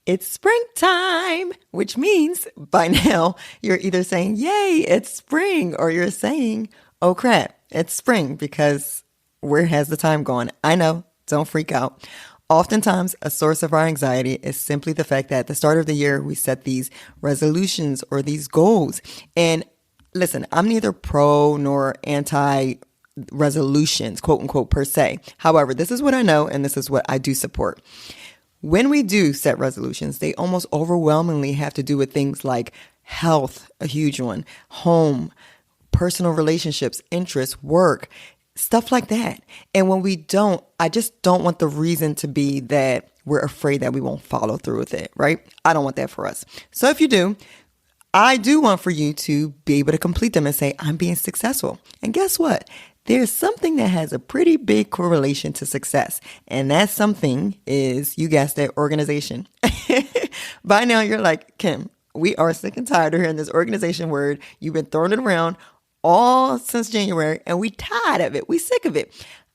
It's springtime, which means by now you're either saying, yay, it's spring, or you're saying, oh crap, it's spring because where has the time gone? I know, don't freak out. Oftentimes, a source of our anxiety is simply the fact that at the start of the year, we set these resolutions or these goals. And listen, I'm neither pro nor anti resolutions, quote unquote, per se. However, this is what I know and this is what I do support. When we do set resolutions, they almost overwhelmingly have to do with things like health, a huge one, home, personal relationships, interests, work, stuff like that. And when we don't, I just don't want the reason to be that we're afraid that we won't follow through with it, right? I don't want that for us. So if you do, I do want for you to be able to complete them and say, I'm being successful. And guess what? There's something that has a pretty big correlation to success. And that something is, you guessed it, organization. By now, you're like, Kim, we are sick and tired of hearing this organization word. You've been throwing it around all since January, and we tired of it. We sick of it.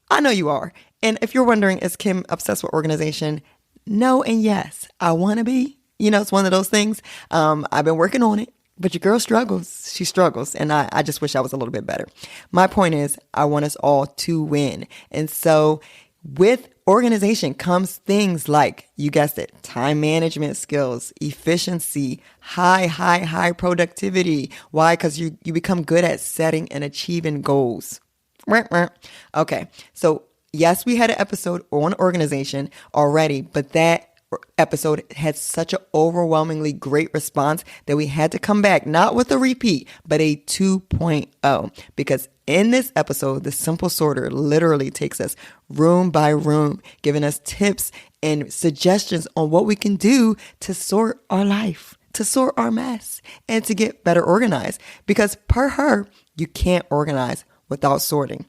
I know you are. And if you're wondering, is Kim obsessed with organization? No and yes. I want to be. You know, it's one of those things. I've been working on it. But your girl struggles. She struggles. And I just wish I was a little bit better. My point is, I want us all to win. And so with organization comes things like, you guessed it, time management skills, efficiency, high productivity. Why? Because you become good at setting and achieving goals. Okay. So yes, we had an episode on organization already, but that episode had such an overwhelmingly great response that we had to come back, not with a repeat, but a 2.0, because in this episode, the simple sorter literally takes us room by room, giving us tips and suggestions on what we can do to sort our life, to sort our mess, and to get better organized. Because per her, you can't organize without sorting.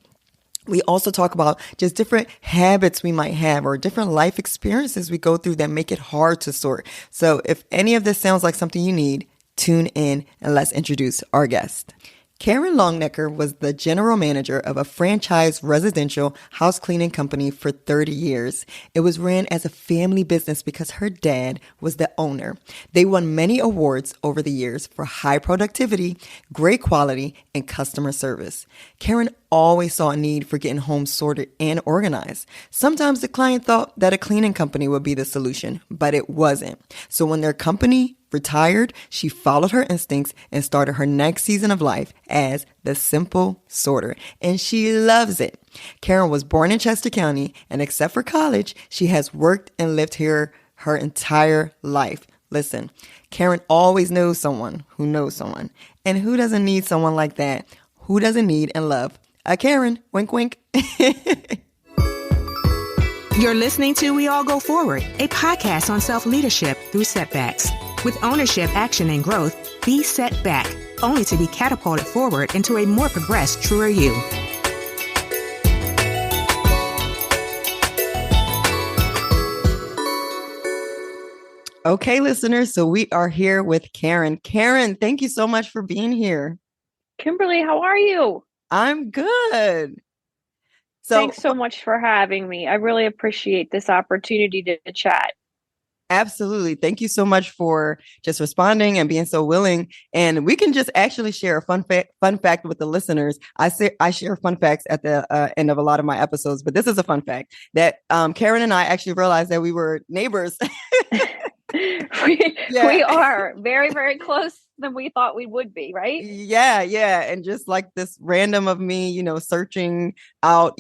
We also talk about just different habits we might have or different life experiences we go through that make it hard to sort. So if any of this sounds like something you need, tune in and let's introduce our guest. Karen Longenecker was the general manager of a franchise residential house cleaning company for 30 years. It was ran as a family business because her dad was the owner. They won many awards over the years for high productivity, great quality, and customer service. Karen always saw a need for getting homes sorted and organized. Sometimes the client thought that a cleaning company would be the solution, but it wasn't. So when their company retired, she followed her instincts and started her next season of life as the simple sorter. And she loves it. Karen was born in Chester County, and except for college, she has worked and lived here her entire life. Listen, Karen always knows someone who knows someone. And who doesn't need someone like that? Who doesn't need and love a Karen? Wink, wink. You're listening to We All Go Forward, a podcast on self-leadership through setbacks. With ownership, action, and growth, be set back, only to be catapulted forward into a more progressed, truer you. Okay, listeners, so we are here with Karen. Karen, thank you so much for being here. Kimberly, how are you? I'm good. Thanks so much for having me. I really appreciate this opportunity to chat. Absolutely. Thank you so much for just responding and being so willing. And we can just actually share a fun fact with the listeners. I share fun facts at the end of a lot of my episodes, but this is a fun fact that Karen and I actually realized that we were neighbors. We are very, very close than we thought we would be, right? Yeah. And just like this random of me, searching out,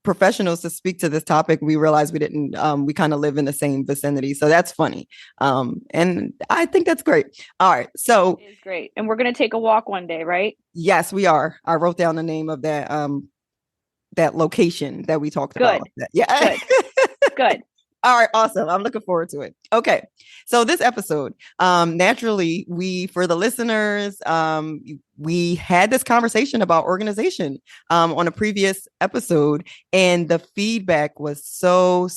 professionals to speak to this topic, we realized we kind of live in the same vicinity. So that's funny. And I think that's great. All right. So it is great. And we're going to take a walk one day, right? Yes, we are. I wrote down the name of that location that we talked about. Yeah. Good. All right. Awesome. I'm looking forward to it. Okay. So this episode, naturally, for the listeners, we had this conversation about organization on a previous episode, and the feedback was so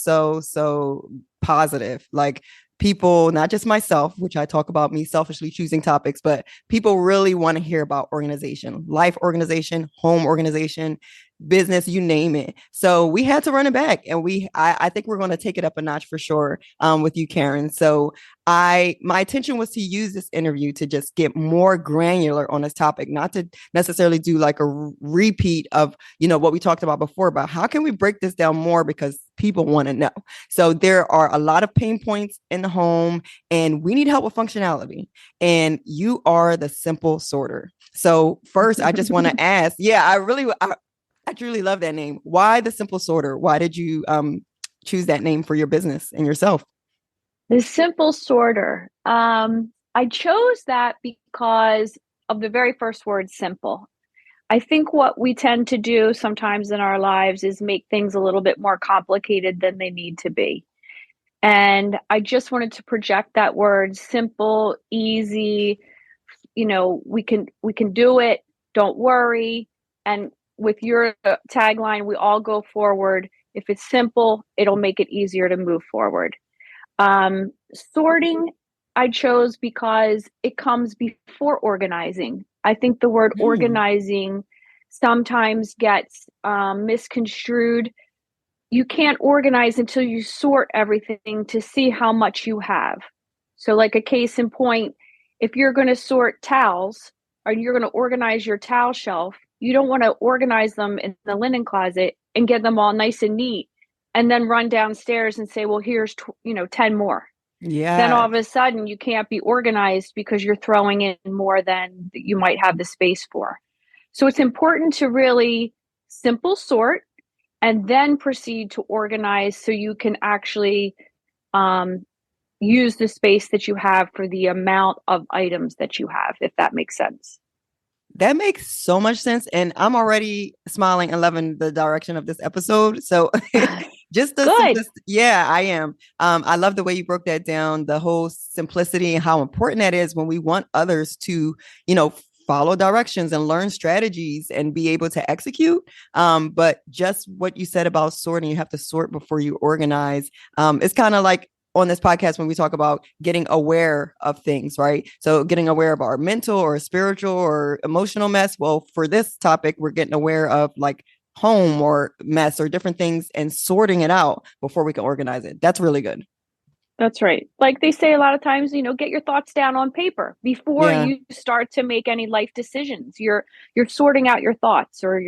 positive. Like people, not just myself, which I talk about me selfishly choosing topics, but people really want to hear about organization, life organization, home organization, business, you name it. So we had to run it back, and I think we're going to take it up a notch for sure, with you, Karen. So my intention was to use this interview to just get more granular on this topic, not to necessarily do like a repeat of, what we talked about before, about how can we break this down more, because people want to know. So there are a lot of pain points in the home, and we need help with functionality. And you are the simple sorter. So first, I just want to ask, I truly love that name. Why the simple sorter? Why did you choose that name for your business and yourself? The simple sorter. I chose that because of the very first word, simple. I think what we tend to do sometimes in our lives is make things a little bit more complicated than they need to be. And I just wanted to project that word, simple, easy, we can do it. Don't worry. And with your tagline, we all go forward. If it's simple, it'll make it easier to move forward. Sorting, I chose because it comes before organizing. I think the word organizing sometimes gets misconstrued. You can't organize until you sort everything to see how much you have. So, like a case in point, if you're going to sort towels or you're going to organize your towel shelf, you don't want to organize them in the linen closet and get them all nice and neat and then run downstairs and say, well, here's 10 more. Then all Yeah. of a sudden you can't be organized because you're throwing in more than you might have the space for. So it's important to really simple sort and then proceed to organize so you can actually use the space that you have for the amount of items that you have, if that makes sense. That makes so much sense. And I'm already smiling and loving the direction of this episode. So just the Good. simplicity. Yeah, I am. I love the way you broke that down, the whole simplicity and how important that is when we want others to, follow directions and learn strategies and be able to execute. But just what you said about sorting, you have to sort before you organize. It's kind of like on this podcast when we talk about getting aware of things, right? So getting aware of our mental or spiritual or emotional mess. Well, for this topic, we're getting aware of like home or mess or different things and sorting it out before we can organize it. That's really good. That's right. Like they say a lot of times, get your thoughts down on paper before Yeah, you start to make any life decisions. You're sorting out your thoughts or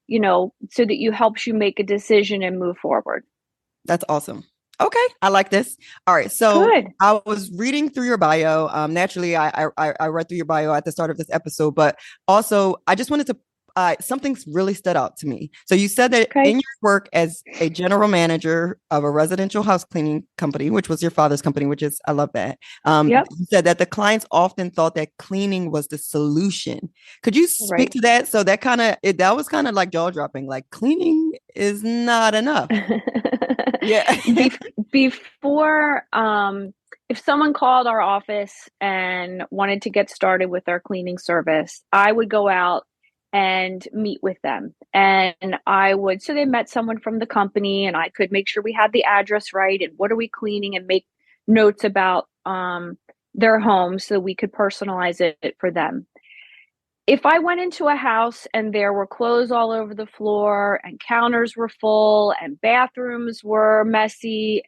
so that you helps you make a decision and move forward. that's awesome. Okay, I like this. All right, so Good. I was reading through your bio. Naturally, I read through your bio at the start of this episode, but also I just wanted to. Something's really stood out to me. So you said that in Okay. your work as a general manager of a residential house cleaning company, which was your father's company, which is I love that. Yep. You said that the clients often thought that cleaning was the solution. Could you speak Right. to that? So that was kind of like jaw dropping. Like cleaning is not enough. Yeah. Before, if someone called our office and wanted to get started with our cleaning service, I would go out and meet with them. And so they met someone from the company and I could make sure we had the address right and what are we cleaning and make notes about their home so we could personalize it for them. If I went into a house and there were clothes all over the floor and counters were full and bathrooms were messy,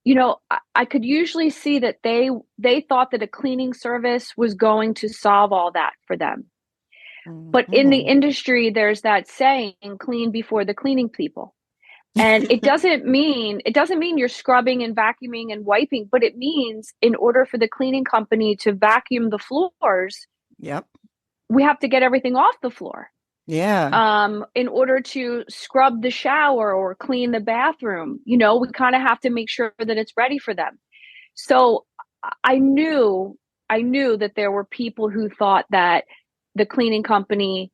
I could usually see that they thought that a cleaning service was going to solve all that for them. But in the Mhm. industry, there's that saying, clean before the cleaning people. And it doesn't mean you're scrubbing and vacuuming and wiping, but it means in order for the cleaning company to vacuum the floors, Yep. we have to get everything off the floor. Yeah. In order to scrub the shower or clean the bathroom, we kind of have to make sure that it's ready for them. So I knew that there were people who thought that the cleaning company,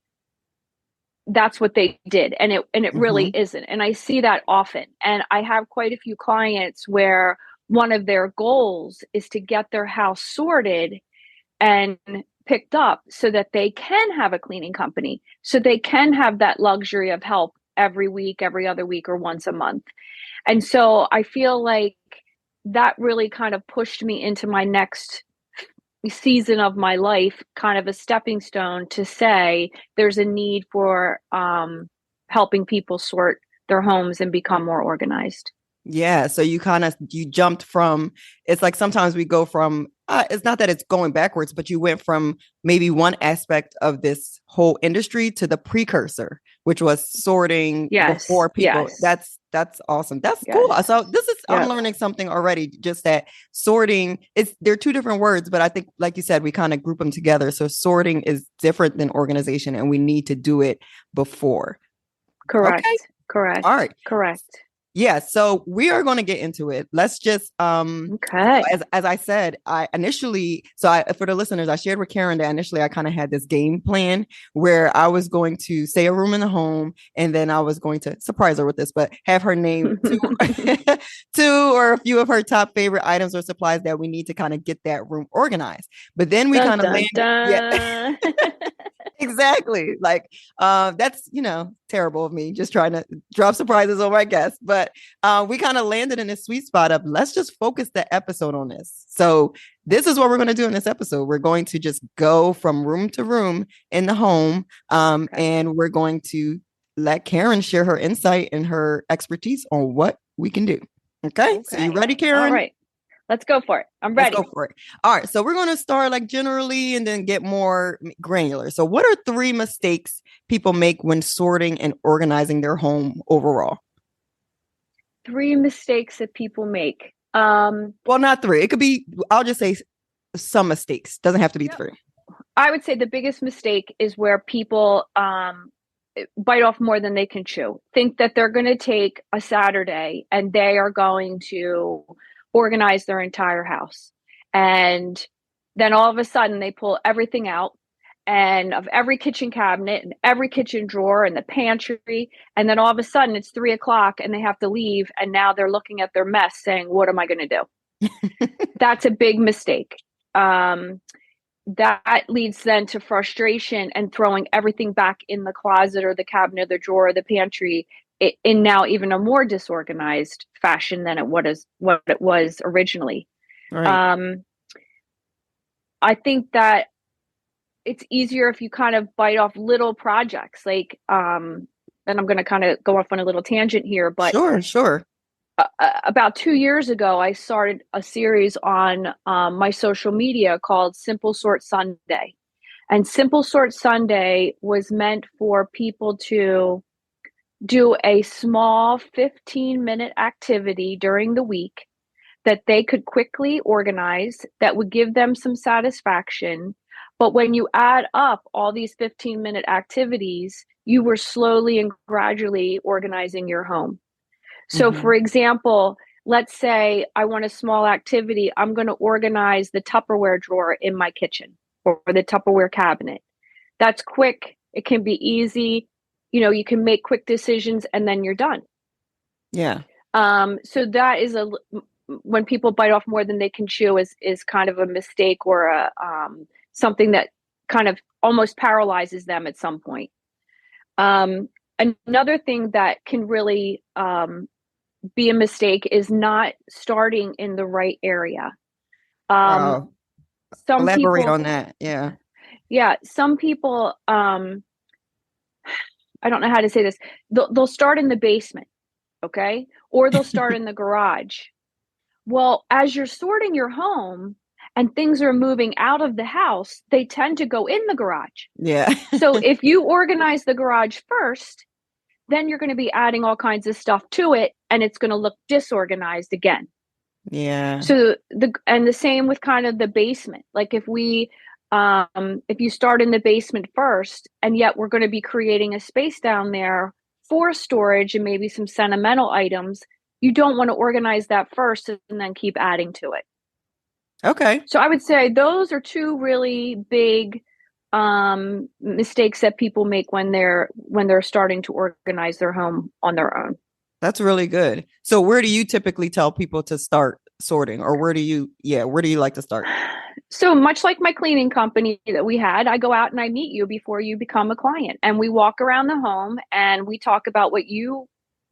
that's what they did. And it really Hmm. isn't. And I see that often. And I have quite a few clients where one of their goals is to get their house sorted and picked up so that they can have a cleaning company, so they can have that luxury of help every week, every other week, or once a month. And so I feel like that really kind of pushed me into my next season of my life, kind of a stepping stone to say there's a need for helping people sort their homes and become more organized. Yeah. So you jumped from, it's like sometimes we go from, it's not that it's going backwards, but you went from maybe one aspect of this whole industry to the precursor, which was sorting Yes. before people. Yes. That's awesome. That's cool. Yes. So I'm Yep. learning something already. Just that sorting, they're two different words, but I think, like you said, we kind of group them together. So sorting is different than organization, and we need to do it before. Okay. Correct. All Correct. right. Correct. Yeah, so we are going to get into it. Let's just Okay. as I said, I initially, for the listeners, I shared with Karen that initially I kind of had this game plan where I was going to say a room in the home, and then I was going to surprise her with this, but have her name two or a few of her top favorite items or supplies that we need to kind of get that room organized. But then we Dun, kind of dun, landed, yeah. dun. Exactly. Like, that's, terrible of me just trying to drop surprises on my guests. But we kind of landed in this sweet spot of let's just focus the episode on this. So this is what we're going to do in this episode. We're going to just go from room to room in the home. Okay. And we're going to let Karen share her insight and her expertise on what we can do. Okay. So you ready, Karen? All right. Let's go for it. I'm ready. Let's go for it. All right. So we're going to start like generally and then get more granular. So what are 3 mistakes people make when sorting and organizing their home overall? 3 mistakes that people make. Well, not 3. It could be, I'll just say some mistakes. Doesn't have to be 3. I would say the biggest mistake is where people bite off more than they can chew. Think that they're going to take a Saturday and they are going to organize their entire house. And then all of a sudden they pull everything out and of every kitchen cabinet and every kitchen drawer and the pantry. And then all of a sudden it's 3:00 and they have to leave. And now they're looking at their mess saying, what am I going to do? That's a big mistake. That leads then to frustration and throwing everything back in the closet or the cabinet, or the drawer, or the pantry in now even a more disorganized fashion than what it was originally. Right. I think that it's easier if you kind of bite off little projects, like, and I'm going to kind of go off on a little tangent here, but sure. About 2 years ago, I started a series on my social media called Simple Sort Sunday. And Simple Sort Sunday was meant for people to do a small 15-minute activity during the week that they could quickly organize that would give them some satisfaction. But when you add up all these 15-minute activities, you were slowly and gradually organizing your home. So, for example, let's say I want a small activity. I'm going to organize the Tupperware drawer in my kitchen or the Tupperware cabinet. That's quick. It can be easy. You can make quick decisions and then you're done. Yeah. So that is when people bite off more than they can chew is kind of a mistake or something that kind of almost paralyzes them at some point. Another thing that can really be a mistake is not starting in the right area. Wow. Some Elaborate people, on that. Yeah. Yeah. Some people, I don't know how to say this. They'll start in the basement. Okay. Or they'll start in the garage. Well, as you're sorting your home and things are moving out of the house, they tend to go in the garage. Yeah. So if you organize the garage first, then you're going to be adding all kinds of stuff to it and it's going to look disorganized again. Yeah. So the same with kind of the basement. Like if you start in the basement first and yet we're going to be creating a space down there for storage and maybe some sentimental items, you don't want to organize that first and then keep adding to it. Okay. So I would say those are 2 really big mistakes that people make when they're starting to organize their home on their own. That's really good. So where do you typically tell people to start sorting, or where do you like to start? So much like my cleaning company that we had, I go out and I meet you before you become a client, and we walk around the home and we talk about what you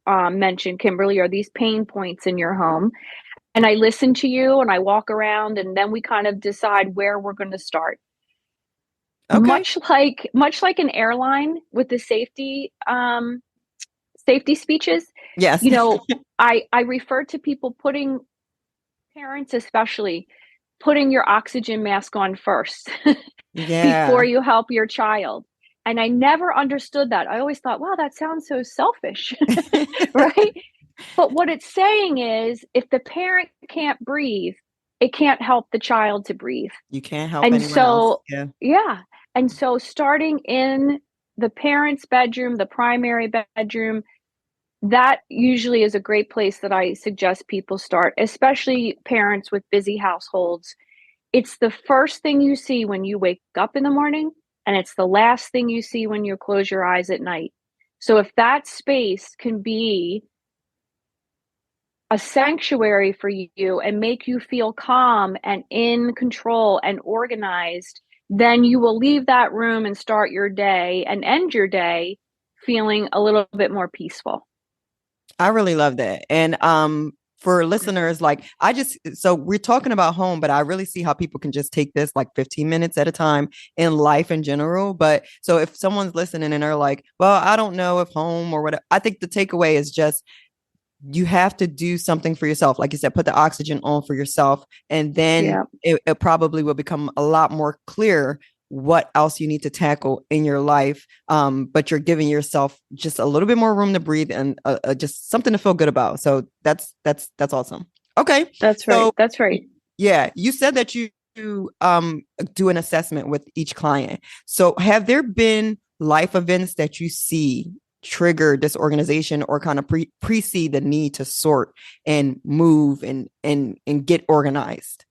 mentioned, Kimberly, are these pain points in your home. And I listen to you and I walk around and then we kind of decide where we're going to start. Okay. Much like an airline with the safety safety speeches. Yes. You know, I refer to people putting, parents especially, putting your oxygen mask on first before Yeah. you help your child. And I never understood that. I always thought, wow, that sounds so selfish, right? But what it's saying is if the parent can't breathe, it can't help the child to breathe. You can't help And anyone else. so, Yeah. yeah. And so starting in the parent's bedroom, the primary bedroom, that usually is a great place that I suggest people start, especially parents with busy households. It's the first thing you see when you wake up in the morning, and it's the last thing you see when you close your eyes at night. So if that space can be a sanctuary for you and make you feel calm and in control and organized, then you will leave that room and start your day and end your day feeling a little bit more peaceful. I really love that. And for listeners, like so we're talking about home, but I really see how people can just take this like 15 minutes at a time in life in general. But so if someone's listening and they're like, well, I don't know if home or whatever, I think the takeaway is just you have to do something for yourself. Like you said, put the oxygen on for yourself. And then Yeah. it probably will become a lot more clear what else you need to tackle in your life. But you're giving yourself just a little bit more room to breathe and just something to feel good about. So that's awesome. Okay. That's right. So That's right. yeah, you said that you do an assessment with each client. So have there been life events that you see trigger disorganization or kind of precede the need to sort and move and get organized?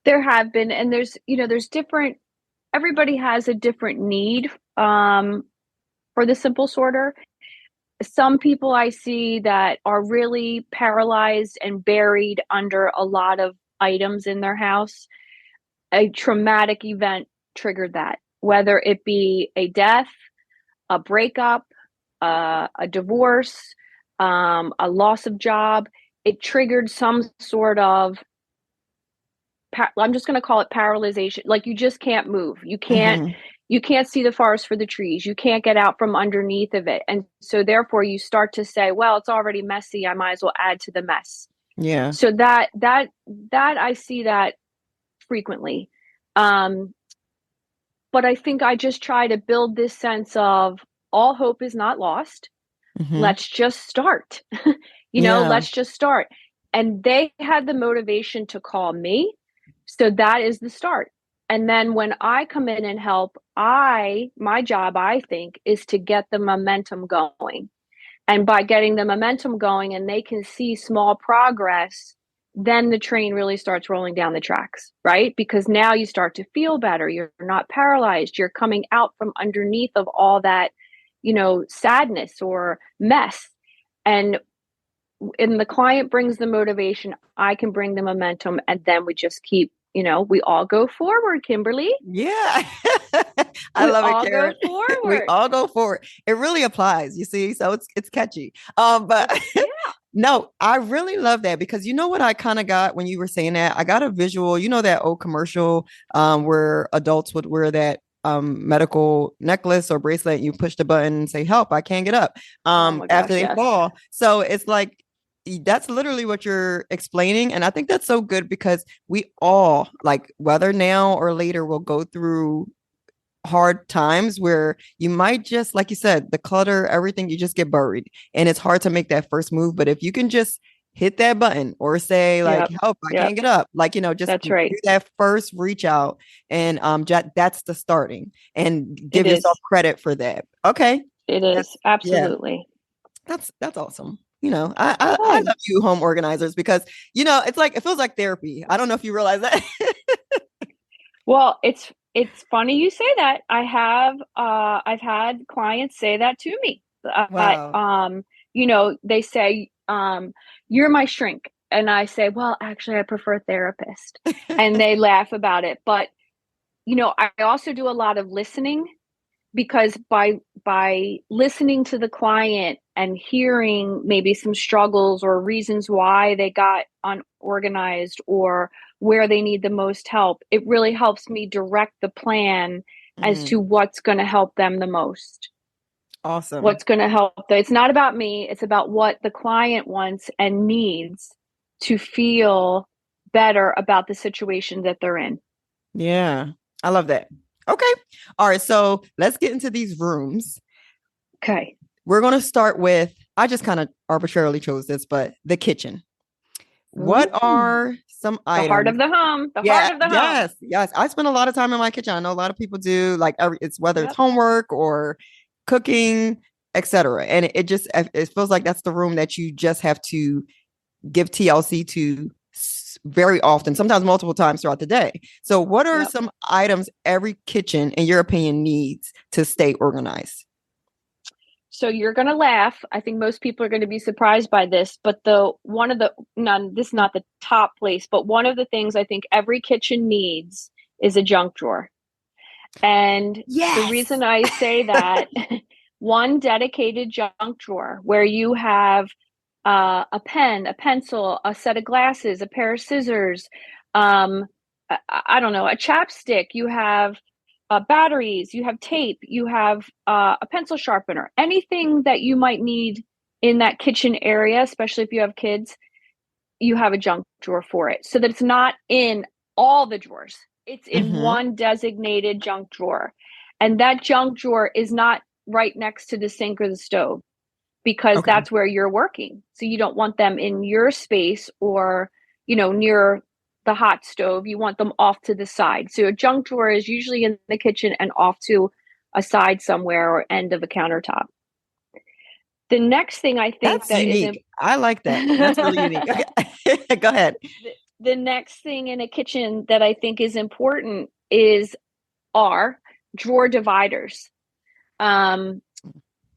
There have been, and there's different, everybody has a different need for the simple sorter. Some people I see that are really paralyzed and buried under a lot of items in their house. A traumatic event triggered that, whether it be a death, a breakup, a divorce, a loss of job. It triggered some sort of, I'm just going to call it paralyzation. Like you just can't move. Mm-hmm. You can't see the forest for the trees. You can't get out from underneath of it. And so therefore you start to say, well, it's already messy. I might as well add to the mess. Yeah. So that I see that frequently. But I think I just try to build this sense of all hope is not lost. Mm-hmm. Let's just start. Yeah. Let's just start. And they had the motivation to call me. So that is the start. And then when I come in and help, my job, I think, is to get the momentum going. And by getting the momentum going and they can see small progress, then the train really starts rolling down the tracks, right? Because now you start to feel better. You're not paralyzed. You're coming out from underneath of all that, sadness or mess. And the client brings the motivation, I can bring the momentum, and then we just keep, we all go forward, Kimberly. Yeah. I We love it, all go Karen. We forward. all go forward. It really applies, you see. So it's catchy. But Yeah. no, I really love that because you know what I kind of got when you were saying that? I got a visual, that old commercial where adults would wear that medical necklace or bracelet. You push the button and say, help, I can't get up Oh my after gosh, they yes. fall. So it's like that's literally what you're explaining. And I think that's so good because we all, like, whether now or later, will go through hard times where you might just, like you said, the clutter, everything, you just get buried and it's hard to make that first move. But if you can just hit that button or say like, Yep. help, I Yep. can't get up, like, just That's do right. that first reach out. And that's the starting, and It give yourself is. credit for that. Okay. It That's, is. yeah, Absolutely. that's awesome. I Good. love you home organizers because it's like it feels like therapy. I don't know if you realize that. Well, it's funny you say that. I've had clients say that to me. Wow. They say, you're my shrink. And I say, well, actually I prefer therapist. And they laugh about it. But, I also do a lot of listening, because by listening to the client and hearing maybe some struggles or reasons why they got unorganized or where they need the most help, it really helps me direct the plan as Mm. to what's going to help them the most. Awesome. What's going to help? It's not about me. It's about what the client wants and needs to feel better about the situation that they're in. Yeah. I love that. Okay. All right. So let's get into these rooms. Okay. We're going to start with, I just kind of arbitrarily chose this, but the kitchen. What Ooh, are some the heart items? of the home. The heart Yeah, of the home. yes, yes. I spend a lot of time in my kitchen. I know a lot of people do, like it's whether it's Yep. homework or cooking, etc. And it just it feels like that's the room that you just have to give TLC to very often, sometimes multiple times throughout the day. So, what are Yep. some items every kitchen, in your opinion, needs to stay organized? So you're going to laugh. I think most people are going to be surprised by this, but the one of the none this is not the top place, but one of the things I think every kitchen needs is a junk drawer. And the Yes. reason I say that, one dedicated junk drawer where you have a pen, a pencil, a set of glasses, a pair of scissors, I don't know, a chapstick, you have batteries, you have tape, you have a pencil sharpener, anything that you might need in that kitchen area, especially if you have kids, you have a junk drawer for it so that it's not in all the drawers. It's in Mm-hmm. one designated junk drawer. And that junk drawer is not right next to the sink or the stove because Okay. that's where you're working. So you don't want them in your space or, near the hot stove. You want them off to the side. So a junk drawer is usually in the kitchen and off to a side somewhere or end of a countertop. The next thing I think That's that unique. I like that. That's really unique. Okay. Go ahead. the next thing in a kitchen that I think is important is are drawer dividers. Um,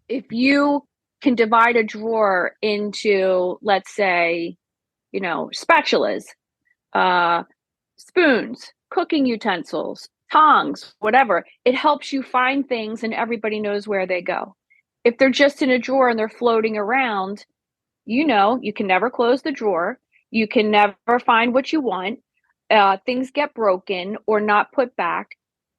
if you can divide a drawer into, let's say, spatulas, uh, spoons, cooking utensils, tongs, whatever, it helps you find things and everybody knows where they go. If they're just in a drawer and they're floating around, you can never close the drawer. You can never find what you want. Things get broken or not put back,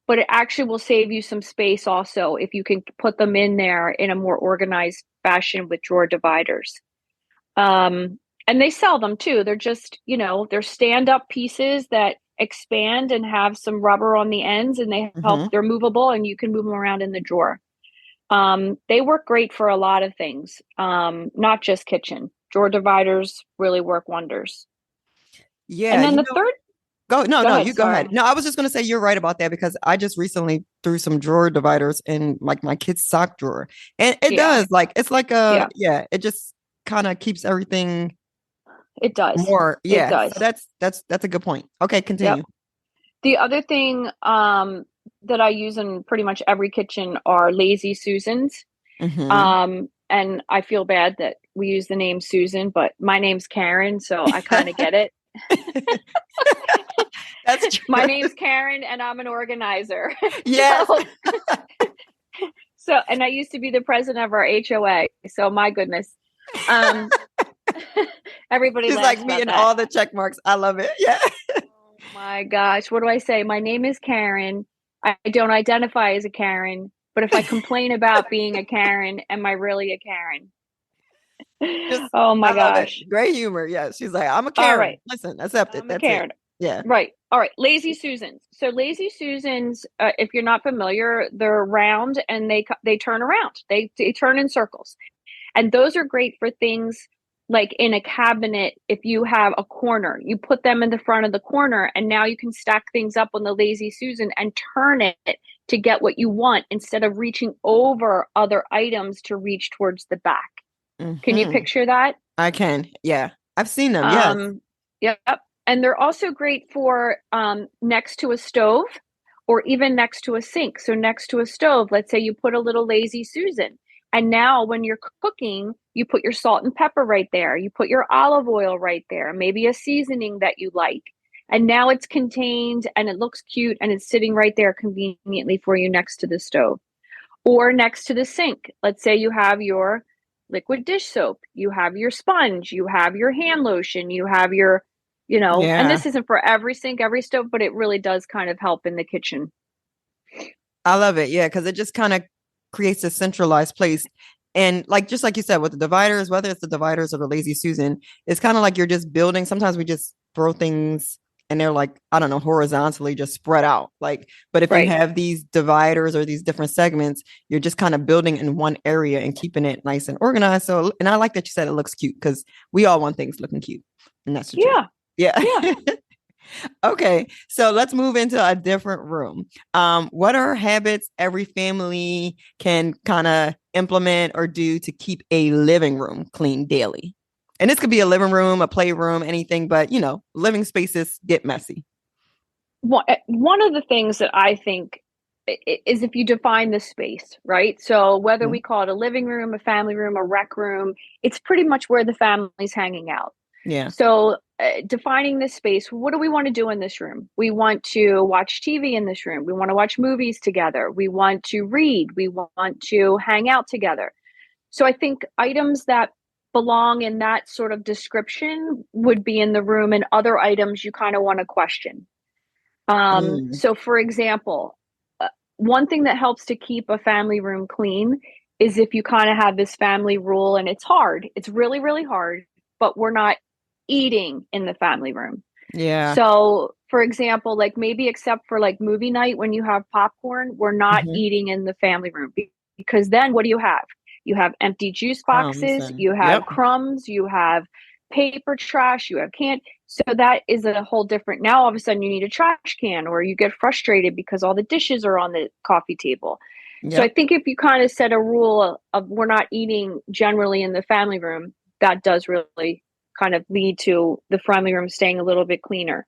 but it actually will save you some space also if you can put them in there in a more organized fashion with drawer dividers. And they sell them too. They're just, they're stand up pieces that expand and have some rubber on the ends and Mm-hmm. they're movable and you can move them around in the drawer. They work great for a lot of things, not just kitchen. Drawer dividers really work wonders. Yeah, And then the third, go. No, go no, ahead, you go sorry. ahead. No, I was just going to say you're right about that because I just recently threw some drawer dividers in like my kid's sock drawer. And it Yeah, does like it's like yeah, yeah, it just kind of keeps everything it does. more. It Yeah. So does. that's a good point. Okay, Yep. continue. The other thing that I use in pretty much every kitchen are lazy Susans. Mm-hmm. And I feel bad that we use the name Susan, but my name's Karen, so I kind of get it. That's My true. name's Karen and I'm an organizer. Yes. so and I used to be the president of our HOA. So my goodness. Um everybody She's laughs like me about and that. all the check marks. I love it. Yeah. Oh my gosh, what do I say? My name is Karen. I don't identify as a Karen, but if I complain about being a Karen, am I really a Karen? Just Oh my I love it. gosh. Great humor. Yeah. She's like, I'm a All Karen. right. Listen, accept it. I'm a That's it. Karen. Yeah. Right. All right. Lazy Susans. So lazy Susans, if you're not familiar, they're round and they turn around. They turn in circles. And those are great for things like in a cabinet. If you have a corner, you put them in the front of the corner and now you can stack things up on the lazy Susan and turn it to get what you want instead of reaching over other items to reach towards the back. Can you Hmm. picture that? I can. Yeah. I've seen them. Yes. Um, yep. And they're also great for next to a stove or even next to a sink. So next to a stove, let's say you put a little lazy Susan. And now when you're cooking, you put your salt and pepper right there. You put your olive oil right there, maybe a seasoning that you like. And now it's contained and it looks cute and it's sitting right there conveniently for you next to the stove or next to the sink. Let's say you have your liquid dish soap, you have your sponge, you have your hand lotion, you have your, and Yeah. this isn't for every sink, every stove, but it really does kind of help in the kitchen. I love it. Yeah. Cause it just kind of creates a centralized place. And like, just like you said, with the dividers, whether it's the dividers or the lazy Susan, it's kind of like you're just building. Sometimes we just throw things and they're like, I don't know, horizontally just spread out. Like, but if you Right. have these dividers or these different segments, you're just kind of building in one area and keeping it nice and organized. So, and I like that you said it looks cute because we all want things looking cute. And that's the truth. Yeah. Yeah. Yeah. Okay, so let's move into a different room. What are habits every family can kind of implement or do to keep a living room clean daily? And this could be a living room, a playroom, anything, but you know, living spaces get messy. One of the things that I think is if you define the space, right? So whether Mhm. we call it a living room, a family room, a rec room, it's pretty much where the family's hanging out. Yeah. So defining this space, what do we want to do in this room? We want to watch TV in this room. We want to watch movies together. We want to read. We want to hang out together. So I think items that belong in that sort of description would be in the room, and other items you kind of want to question. Mm. So for example, one thing that helps to keep a family room clean is if you kind of have this family rule, and it's hard. It's really, really hard, but we're not eating in the family room. Yeah. So, for example, like maybe except for like movie night when you have popcorn, we're not Mhm. eating in the family room because then what do you have? You have empty juice Crumbs boxes, and you have yep. crumbs, you have paper trash, you have can. So that is a whole different. Now all of a sudden you need a trash can, or you get frustrated because all the dishes are on the coffee table. So I Yep. think if you kind of set a rule of we're not eating generally in the family room, that does really kind of lead to the family room staying a little bit cleaner.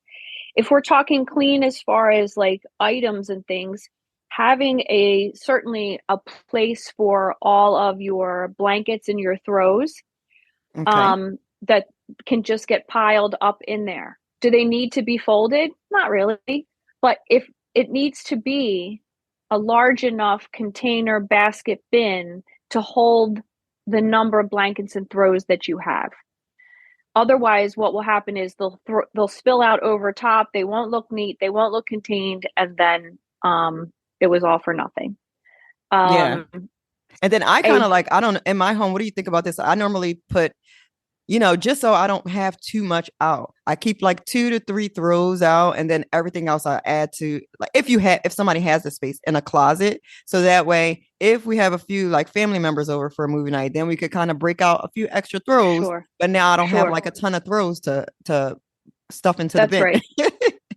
If we're talking clean as far as like items and things, having a certainly a place for all of your blankets and your throws Okay. that can just get piled up in there. Do they need to be folded? Not really. But if it needs to be a large enough container, basket, bin to hold the number of blankets and throws that you have. Otherwise, what will happen is they'll spill out over top. They won't look neat. They won't look contained, and then it was all for nothing. Yeah. Um, And then I kind a of like, I don't, in my home, what do you think about this? I normally put, you know, just so I don't have too much out. I keep like 2 to 3 throws out, and then everything else I add to, like, if somebody has the space in a closet, so that way if we have a few like family members over for a movie night, then we could kind of break out a few extra throws. Sure, But now I don't have sure, like a ton of throws to stuff into the that's bin. right.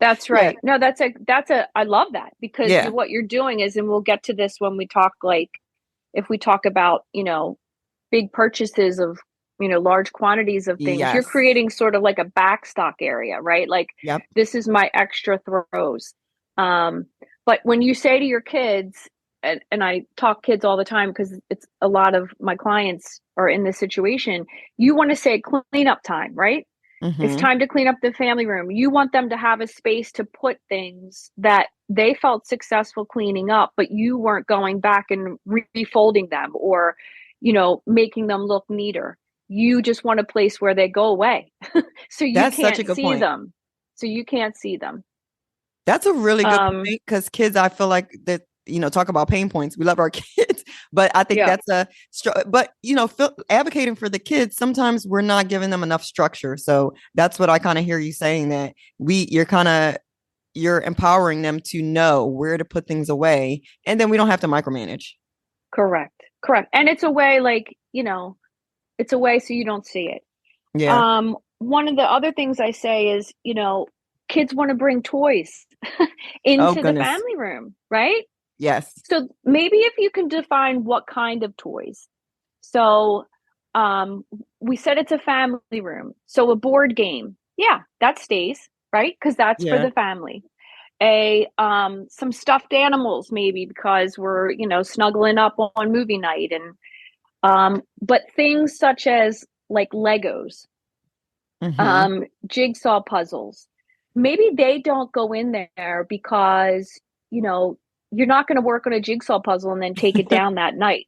That's Yeah, right. No, I love that because yeah, what you're doing is, and we'll get to this when we talk, like, if we talk about, big purchases of, large quantities of things, you're yes, creating sort of like a backstock area, right? Like, yep, this is my extra throws. Um, but when you say to your kids, and I talk kids all the time because it's a lot of my clients are in this situation, you want to say cleanup time, right? It's mm-hmm. time to clean up the family room. You want them to have a space to put things that they felt successful cleaning up, but you weren't going back and refolding them or, making them look neater. You just want a place where they go away. So you That's such a can't good see point. them. So you can't see them. That's a really good Um, point because kids, I feel like that, you know, talk about pain points. We love our kids, but I think yeah, that's but you know, advocating for the kids, sometimes we're not giving them enough structure. So that's what I kind of hear you saying, that you're empowering them to know where to put things away. And then we don't have to micromanage. correct. Correct. And it's a way, like, it's a way so you don't see it. Yeah. One of the other things I say is, kids want to bring toys Oh, into the goodness. family room, right? Yes. So maybe if you can define what kind of toys. So um, we said it's a family room. So a board game, yeah, that stays, right? Because that's for Yeah. the family. A some stuffed animals, maybe because we're, snuggling up on movie night, and but things such as like Legos, Mm-hmm. jigsaw puzzles. Maybe they don't go in there because, you know, you're not going to work on a jigsaw puzzle and then take it down that night.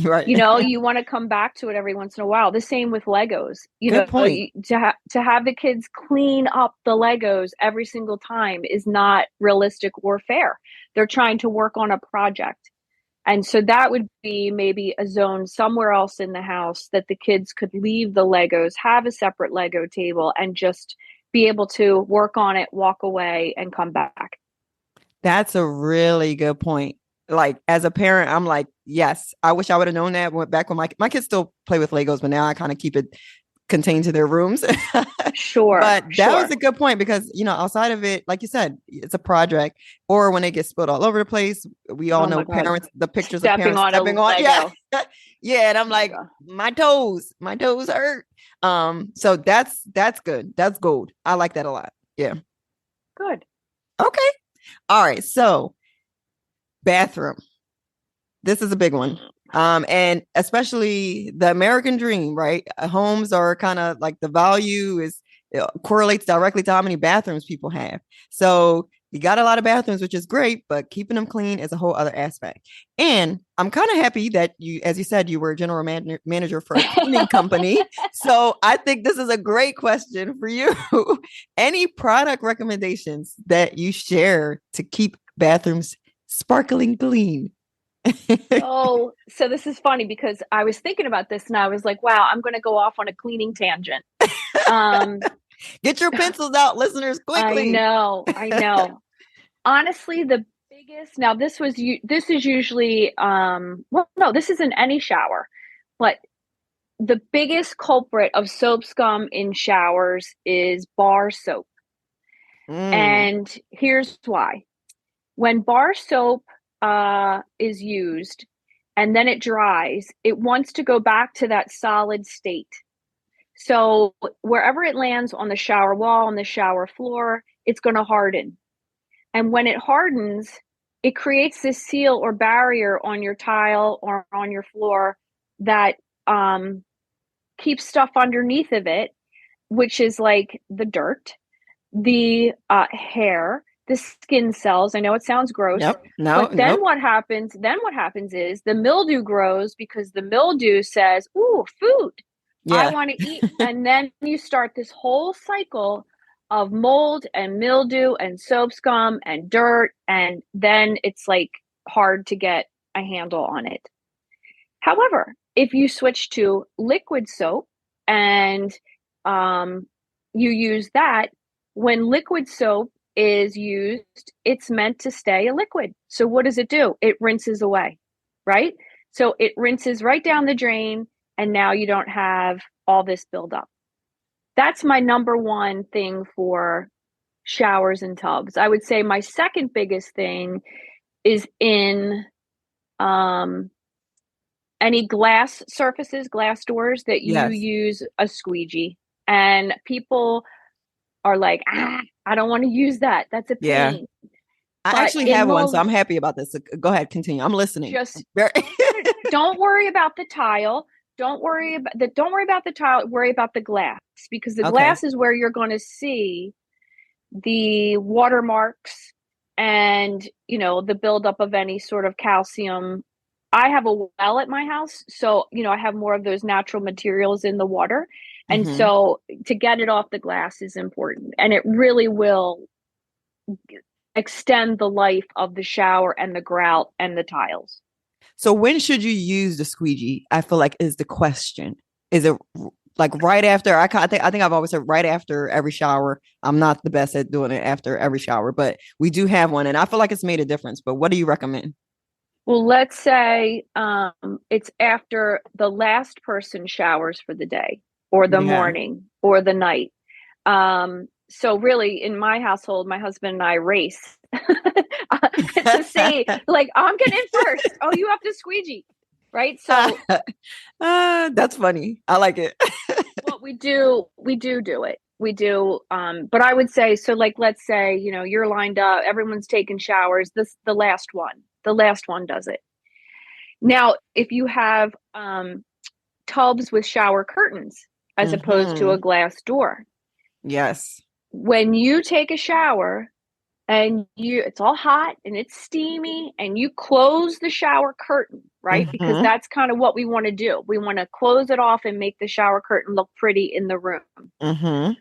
Right. You want to come back to it every once in a while. The same with Legos. Good point. To have the kids clean up the Legos every single time is not realistic or fair. They're trying to work on a project. And so that would be maybe a zone somewhere else in the house that the kids could leave the Legos, have a separate Lego table, and just be able to work on it, walk away, and come back. That's a really good point. Like as a parent, I'm like, yes, I wish I would have known that went back when my kids still play with Legos, but now I kind of keep it contained to their rooms. Sure, But that was sure. a good point because, outside of it, like you said, it's a project or when they get spilled all over the place, we all Oh know my God. parents, the pictures of Stepping parents on a stepping on. Yeah. Lego. Yeah. And I'm Oh my like, God. my toes hurt. So that's good. That's gold. I like that a lot. Yeah. Good. Okay. All right. So bathroom. This is a big one. And especially the American dream, right? Homes are kind of like the value is correlates directly to how many bathrooms people have. So you got a lot of bathrooms, which is great, but keeping them clean is a whole other aspect. And I'm kind of happy that you, as you said, you were a general manager for a cleaning company. So I think this is a great question for you. Any product recommendations that you share to keep bathrooms sparkling clean? So this is funny because I was thinking about this and I was like, wow, I'm going to go off on a cleaning tangent. Um, Get your pencils out, listeners, I quickly. know, I know. Honestly, the biggest, now this is usually, well, no, this isn't any shower, but the biggest culprit of soap scum in showers is bar soap. Mm, And here's why. When bar soap is used and then it dries, it wants to go back to that solid state. So wherever it lands on the shower wall, on the shower floor, it's going to harden. And when it hardens, it creates this seal or barrier on your tile or on your floor that keeps stuff underneath of it, which is like the dirt, the hair, the skin cells. I know it sounds gross, nope, no, but then nope. what happens? Then what happens is the mildew grows because the mildew says, "Ooh, food. I Yeah. want to eat." And then you start this whole cycle of mold and mildew and soap scum and dirt, and then it's like hard to get a handle on it. However, if you switch to liquid soap and um, you use that, when liquid soap is used, it's meant to stay a liquid. So what does it do? It rinses away, right? So it rinses right down the drain, and now you don't have all this buildup. That's my number one thing for showers and tubs. I would say my second biggest thing is in um, any glass surfaces, glass doors that you Yes. use a squeegee. And people are like, I don't want to use that. That's a Yeah. pain. I But actually in have one, so the I'm happy about this. So go ahead, continue. I'm listening. just don't worry about the tile. Don't worry about the tile, worry about the glass because the Okay. glass is where you're going to see the watermarks and the buildup of any sort of calcium. I have a well at my house, so I have more of those natural materials in the water, and Mm-hmm. so to get it off the glass is important, and it really will extend the life of the shower and the grout and the tiles. So when should you use the squeegee? I feel like is the question. Is it like right after? I think I've always said right after every shower. I'm not the best at doing it after every shower, but we do have one, and I feel like it's made a difference. But what do you recommend? Well, let's say it's after the last person showers for the day, or the Yeah. morning, or the night. So really, in my household, my husband and I race to see, like, I'm getting in first. Oh, you have to squeegee, right? So That's funny. I like it. what we do it. We do, but I would say, so like, let's say, you're lined up, everyone's taking showers. The last one does it. Now, if you have tubs with shower curtains as opposed to a Mm-hmm. glass door, Yes. when you take a shower and it's all hot and it's steamy and you close the shower curtain, right? Because Mm-hmm. that's kind of what we want to do. We want to close it off and make the shower curtain look pretty in the room. Mm-hmm.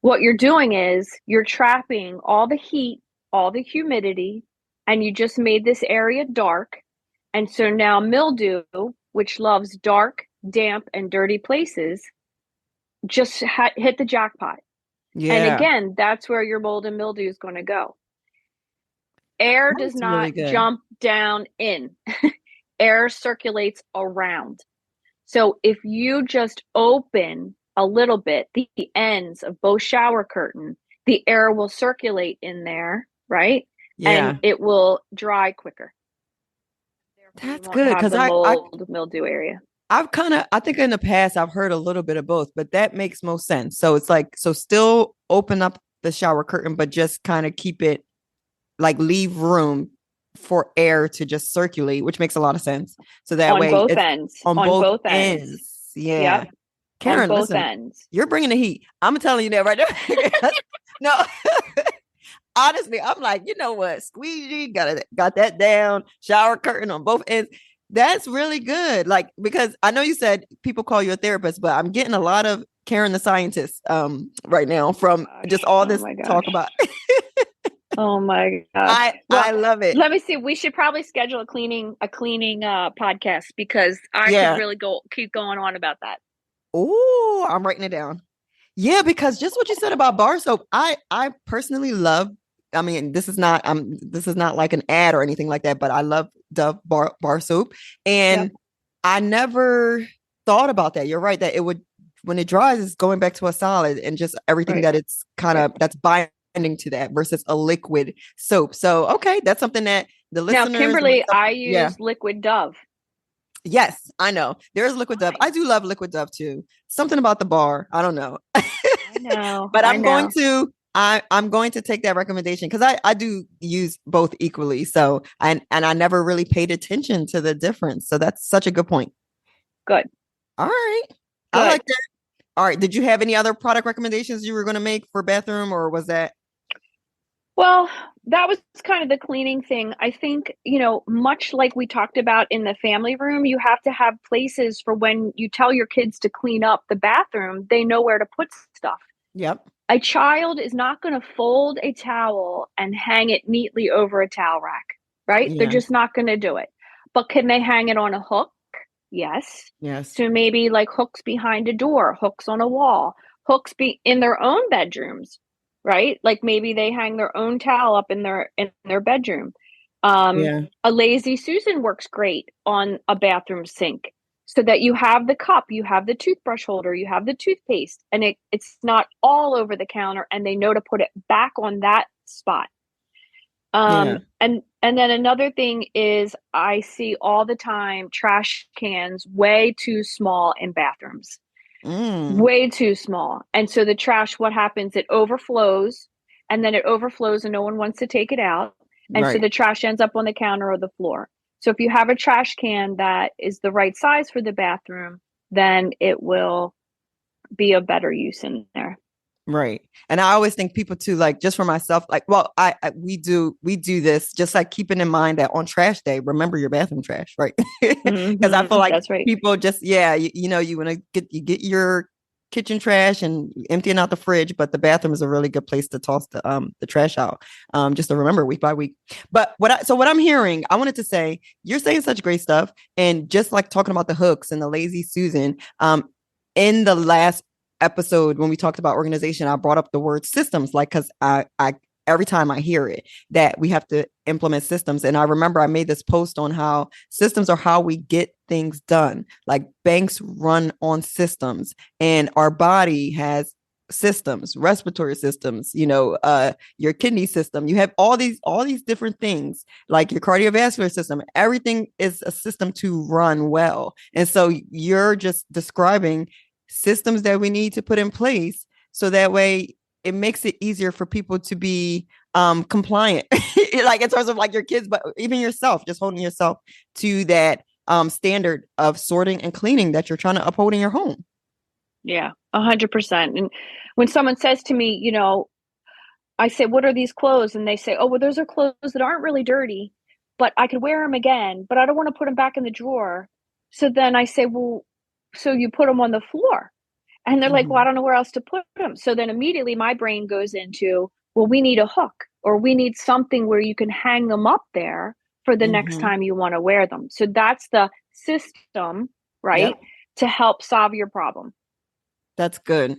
What you're doing is you're trapping all the heat, all the humidity, and you just made this area dark. And so now mildew, which loves dark, damp, and dirty places, just hit the jackpot. And Yeah, again, that's where your mold and mildew is going to go. Air does that's not really good. jump down in. Air circulates around. So if you just open a little bit the ends of both shower curtain, the air will circulate in there, right? And Yeah, it will dry quicker. Therefore, you that's won't good have because the mold mildew area. I think in the past I've heard a little bit of both, but that makes most sense. So it's like, so still open up the shower curtain, but just kind of keep it like leave room for air to just circulate, which makes a lot of sense. So that On way both it's ends. on On both both ends. ends. Yeah. Yep. On Karen, both listen, ends. you're bringing the heat. I'm telling you that right now. No, honestly, I'm like, you know what? Squeegee got that down. Shower curtain on both ends. That's really good. Like, because I know you said people call you a therapist, but I'm getting a lot of Karen the scientist right now from just all Oh this my talk gosh. about. Oh my gosh. I Well, love it. let me see. We should probably schedule a cleaning podcast because I could Yeah. really keep going on about that. Oh, I'm writing it down. Yeah, because just what you said about bar soap, I personally love. I mean, this is not like an ad or anything like that, but I love Dove bar soap, Yep. and I never thought about that. You're right that it would when it dries, it's going back to a solid and just everything Right. that it's kind Right. of that's binding to that versus a liquid soap. So okay, that's something that the Now, listeners and Kimberly, myself, I yeah. use liquid Dove. Yes, I know. There's Liquid Dove. I Why? do love Liquid Dove too. Something about the bar. I don't know. I know. But I know. I'm going to take that recommendation because I do use both equally. So and I never really paid attention to the difference. So that's such a good point. Good. All right. I Good. like that. All right. Did you have any other product recommendations you were going to make for bathroom or was that? Well, that was kind of the cleaning thing. I think, much like we talked about in the family room, you have to have places for when you tell your kids to clean up the bathroom, they know where to put stuff. Yep. A child is not going to fold a towel and hang it neatly over a towel rack, right? They're Yeah. just not going to do it. But can they hang it on a hook? Yes. Yes. So maybe like hooks behind a door, hooks on a wall, hooks be in their own bedrooms, right? Like maybe they hang their own towel up in their bedroom. Yeah. A lazy Susan works great on a bathroom sink so that you have the cup, you have the toothbrush holder, you have the toothpaste, and it's not all over the counter, and they know to put it back on that spot. Yeah. And then another thing is I see all the time trash cans way too small in bathrooms, Mm, way too small. And so the trash, what happens? It overflows, and then it overflows, and no one wants to take it out. And so right. the trash ends up on the counter or the floor. So if you have a trash can that is the right size for the bathroom, then it will be a better use in there. Right. And I always think people too, like just for myself, like, well, we do this just like keeping in mind that on trash day, remember your bathroom trash, right? Because I feel Mm-hmm. like That's right. people just, yeah, you want to get your kitchen trash and emptying out the fridge, but the bathroom is a really good place to toss the trash out. Just to remember week by week. But what I'm hearing, I wanted to say, you're saying such great stuff. And just like talking about the hooks and the lazy Susan, in the last episode when we talked about organization, I brought up the word systems, like because I every time I hear it that we have to implement systems. And I remember I made this post on how systems are how we get things done. Like banks run on systems, and our body has systems, respiratory systems, your kidney system. You have all these different things, like your cardiovascular system. Everything is a system to run well. And so you're just describing systems that we need to put in place so that way it makes it easier for people to be compliant like in terms of like your kids, but even yourself, just holding yourself to that standard of sorting and cleaning that you're trying to uphold in your home. Yeah, 100%. And when someone says to me, I say, what are these clothes? And they say, oh, well, those are clothes that aren't really dirty, but I could wear them again, but I don't want to put them back in the drawer. So then I say, well, so you put them on the floor. And they're like, well, I Mm-hmm. don't know where else to put them. So then immediately my brain goes into, well, we need a hook or we need something where you can hang them up there for the next Mm-hmm. time you want to wear them. So that's the system, right? Yep. To help solve your problem. That's good.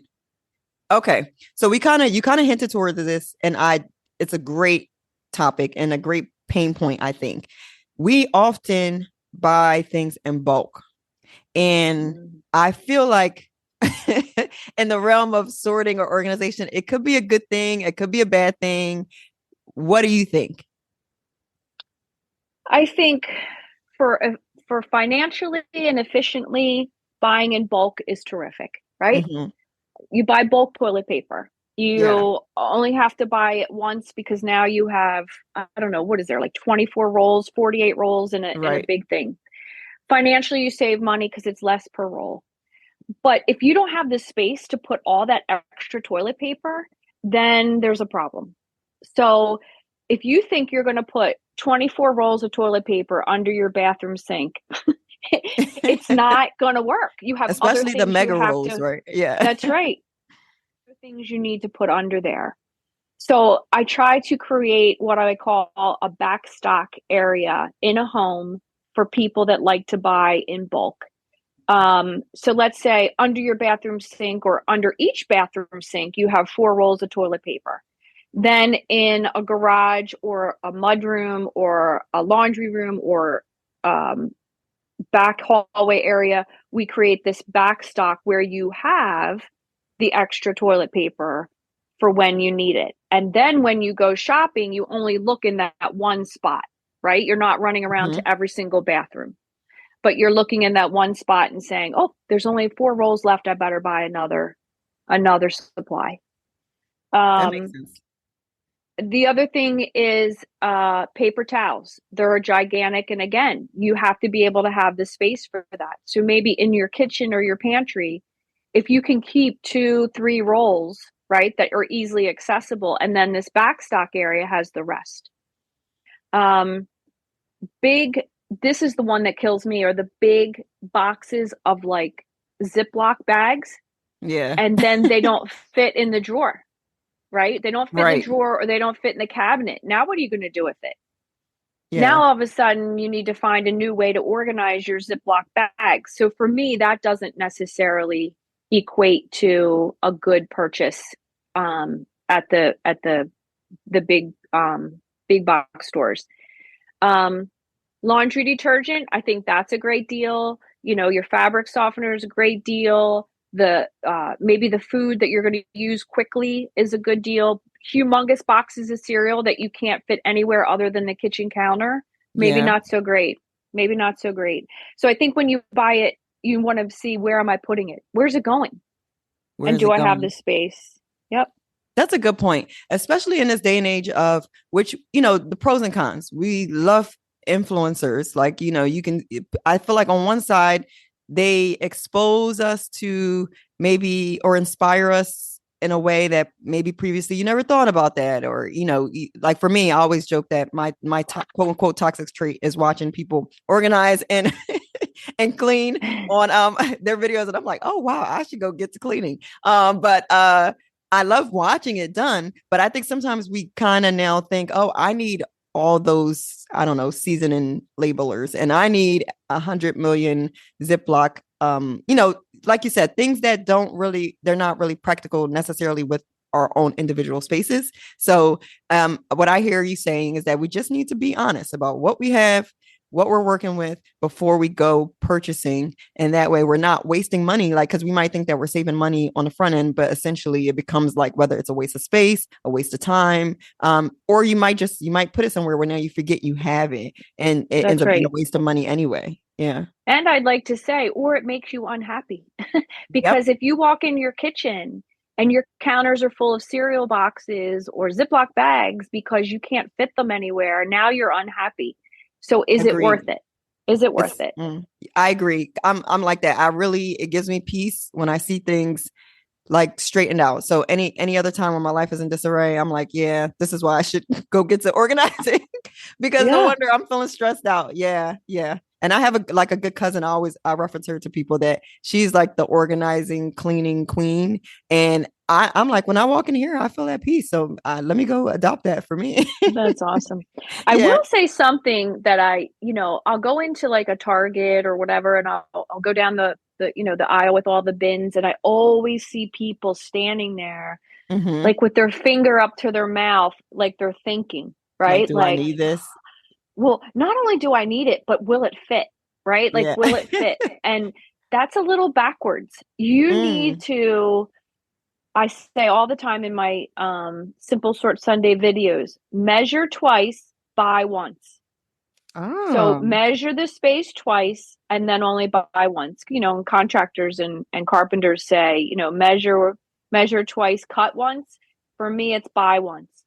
Okay. So you kind of hinted towards this, and it's a great topic and a great pain point, I think. We often buy things in bulk. And Mm. I feel like in the realm of sorting or organization, it could be a good thing, it could be a bad thing. What do you think? I think for for financially and efficiently, buying in bulk is terrific, right? Mm-hmm. You buy bulk toilet paper. Yeah. You only have to buy it once because now you have, I don't know, what is there, like 24 rolls, 48 rolls in a Right. big thing. Financially, you save money because it's less per roll. But if you don't have the space to put all that extra toilet paper, then there's a problem. So if you think you're going to put 24 rolls of toilet paper under your bathroom sink, it's not going to work. You have other Especially the things you mega have rolls, to, right? Yeah. that's right. Other things you need to put under there. So I try to create what I call a backstock area in a home for people that like to buy in bulk. So let's say under your bathroom sink or under each bathroom sink, you have 4 rolls of toilet paper. Then in a garage or a mudroom or a laundry room or um, back hallway area, we create this back stock where you have the extra toilet paper for when you need it. And then when you go shopping, you only look in that one spot, right? You're not running around Mm-hmm. to every single bathroom, but you're looking in that one spot and saying, "Oh, there's only 4 rolls left. I better buy another supply." That makes Um, sense. the other thing is paper towels. They're gigantic, and again, you have to be able to have the space for that. So maybe in your kitchen or your pantry, if you can keep 2, 3 rolls, right, that are easily accessible, and then this backstock area has the rest. Um, big This is the one that kills me, are the big boxes of like Ziploc bags, Yeah. and then they don't fit in the drawer, right? They don't fit in the Right. drawer or they don't fit in the cabinet. Now what are you going to do with it? Yeah. Now all of a sudden you need to find a new way to organize your Ziploc bags. So for me, that doesn't necessarily equate to a good purchase at the big box stores. Um, Laundry detergent, I think that's a great deal. You know, your fabric softener is a great deal. The maybe the food that you're going to use quickly is a good deal. Humongous boxes of cereal that you can't fit anywhere other than the kitchen counter, maybe Yeah. not so great. Maybe not so great. So I think when you buy it, you want to see, where am I putting it? Where's it going? Where And is do it I have the going? space? Yep. That's a good point, especially in this day and age of which, the pros and cons. We love influencers. Like, I feel like on one side, they expose us to maybe or inspire us in a way that maybe previously you never thought about that. Or, like for me, I always joke that my quote unquote toxic trait is watching people organize and and clean on their videos. And I'm like, oh wow, I should go get to cleaning. But I love watching it done, but I think sometimes we kind of now think, oh, I need all those, I don't know, seasoning labelers, and I need 100 million Ziploc. Like you said, things that they're not really practical necessarily with our own individual spaces. So, what I hear you saying is that we just need to be honest about what we have, what we're working with before we go purchasing. And that way we're not wasting money. Like, cause we might think that we're saving money on the front end, but essentially it becomes like, whether it's a waste of space, a waste of time, or you might put it somewhere where now you forget you have it and it ends That's up being a right. waste of money anyway. Yeah. And I'd like to say, or it makes you unhappy. Yep. Because if you walk in your kitchen and your counters are full of cereal boxes or Ziploc bags because you can't fit them anywhere, now you're unhappy. So is it Agreed. worth it? Is it worth It's, it? I agree. I'm like that. It gives me peace when I see things like straightened out. So any other time when my life is in disarray, I'm like, yeah, this is why I should go get to organizing because no Yeah. wonder I'm feeling stressed out. Yeah, yeah. And I have a good cousin. I reference her to people that she's like the organizing, cleaning queen. And I'm like, when I walk in here, I feel at peace. So let me go adopt that for me. That's awesome. I Yeah. will say something that I'll go into like a Target or whatever, and I'll go down the aisle with all the bins, and I always see people standing there Hmm. like with their finger up to their mouth, like they're thinking, Like, right? do I Like, need this? well, not only do I need it, but will it fit? Right? Like, Yeah. will it fit? And that's a little backwards. You need Mm. to, I say all the time in my Simple Sort Sunday videos, measure twice, buy once. So Oh, measure the space twice and then only buy once. And contractors and carpenters say, measure twice, cut once. For me, it's buy once.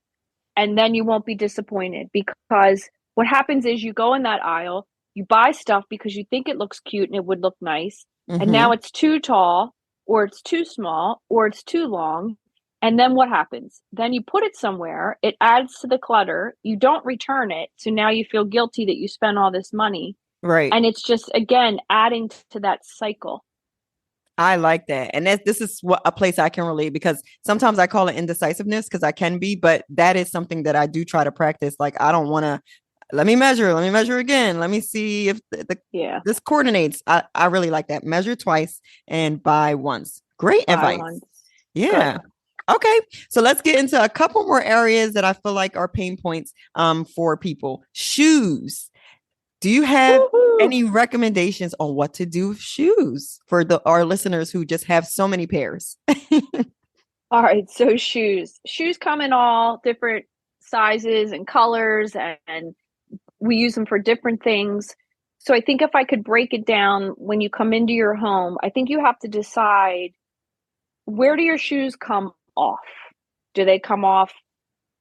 And then you won't be disappointed, because what happens is you go in that aisle, you buy stuff because you think it looks cute and it would look nice, and now hmm, it's too tall, or it's too small, or it's too long. And then what happens? Then you put it somewhere, it adds to the clutter, you don't return it, so now you feel guilty that you spent all this money, right. and it's just, again, adding to that cycle. I like that. And this is what a place I can relate, because sometimes I call it indecisiveness because I can be, but that is something that I do try to practice. Like, I don't want to, let me measure again. Let me see if Yeah, this coordinates. I really like that. Measure twice and buy once. Great buy advice. once. Good. Yeah. Okay. So let's get into a couple more areas that I feel like are pain points for people. Shoes. Do you have Woohoo! any recommendations on what to do with shoes for our listeners who just have so many pairs? All right, so shoes come in all different sizes and colors, and we use them for different things. So I think if I could break it down, when you come into your home, I think you have to decide, where do your shoes come off? Do they come off?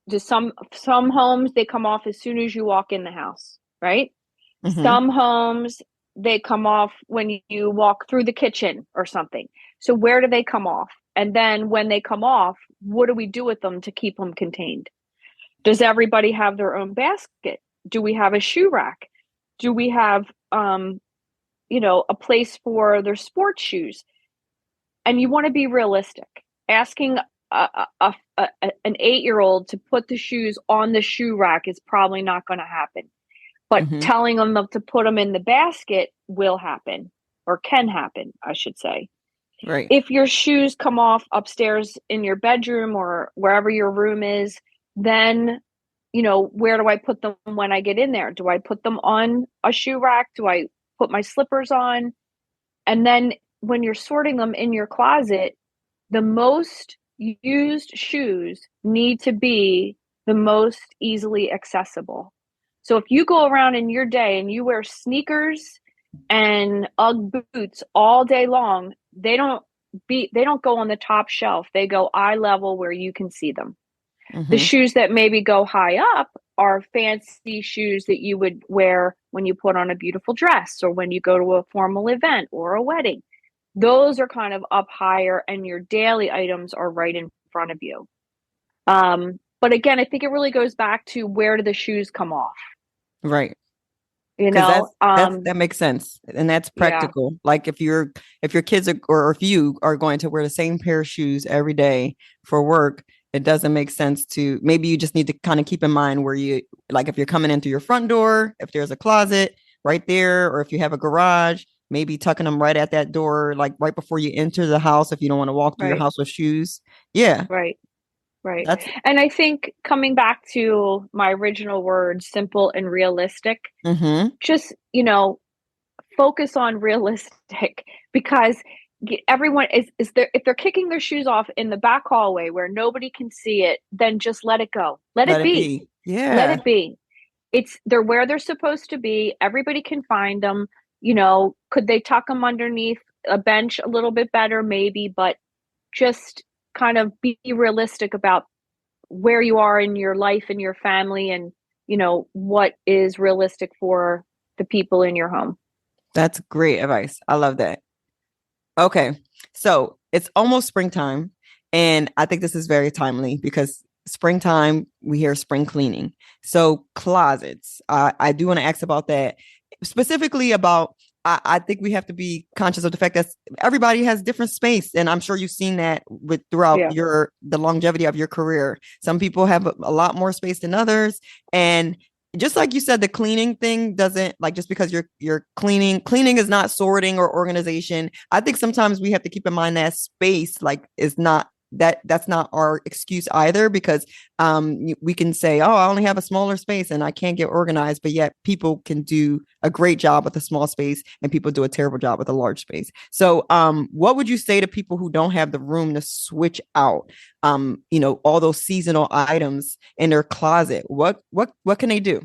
Do some homes, they come off as soon as you walk in the house, right? Hmm. Some homes, they come off when you walk through the kitchen or something. So where do they come off? And then when they come off, what do we do with them to keep them contained? Does everybody have their own basket? Do we have a shoe rack? Do we have a place for their sports shoes? And you want to be realistic. Asking an 8-year-old to put the shoes on the shoe rack is probably not going to happen. But Hmm. telling them to put them in the basket will happen, or can happen, I should say. Right. If your shoes come off upstairs in your bedroom or wherever your room is, then, where do I put them when I get in there? Do I put them on a shoe rack? Do I put my slippers on? And then when you're sorting them in your closet, the most used shoes need to be the most easily accessible. So if you go around in your day and you wear sneakers and UGG boots all day long, they don't go on the top shelf. They go eye level where you can see them. The Hmm. shoes that maybe go high up are fancy shoes that you would wear when you put on a beautiful dress or when you go to a formal event or a wedding. Those are kind of up higher, and your daily items are right in front of you. But again, I think it really goes back to, where do the shoes come off? Right. You Because know, that makes sense, and that's yeah, practical. Like, if your kids are, or if you are going to wear the same pair of shoes every day for work, it doesn't make sense to, maybe you just need to kind of keep in mind where you, like, if you're coming in through your front door, if there's a closet right there, or if you have a garage, maybe tucking them right at that door, like right before you enter the house, if you don't want to walk through your right, house with shoes. Yeah. right. Right. That's. And I think, coming back to my original word, simple and realistic, Mm-hmm. just, focus on realistic, because everyone is there. If they're kicking their shoes off in the back hallway where nobody can see it, then just let it go. Let Let it it be. be. Let Yeah. it be. They're where they're supposed to be. Everybody can find them. Could they tuck them underneath a bench a little bit better? Maybe, but just kind of be realistic about where you are in your life and your family, and what is realistic for the people in your home. That's great advice. I love that. Okay. So it's almost springtime. And I think this is very timely because springtime, we hear spring cleaning. So closets, I do want to ask about that. specifically about, I think we have to be conscious of the fact that everybody has different space. And I'm sure you've seen that with throughout Yeah. the longevity of your career. Some people have a lot more space than others. And just like you said, the cleaning thing doesn't, like, just because you're cleaning is not sorting or organization. I think sometimes we have to keep in mind that space, like, is not that's not our excuse either, because we can say, oh, I only have a smaller space and I can't get organized, but yet people can do a great job with a small space and people do a terrible job with a large space. So what would you say to people who don't have the room to switch out all those seasonal items in their closet? What can they do?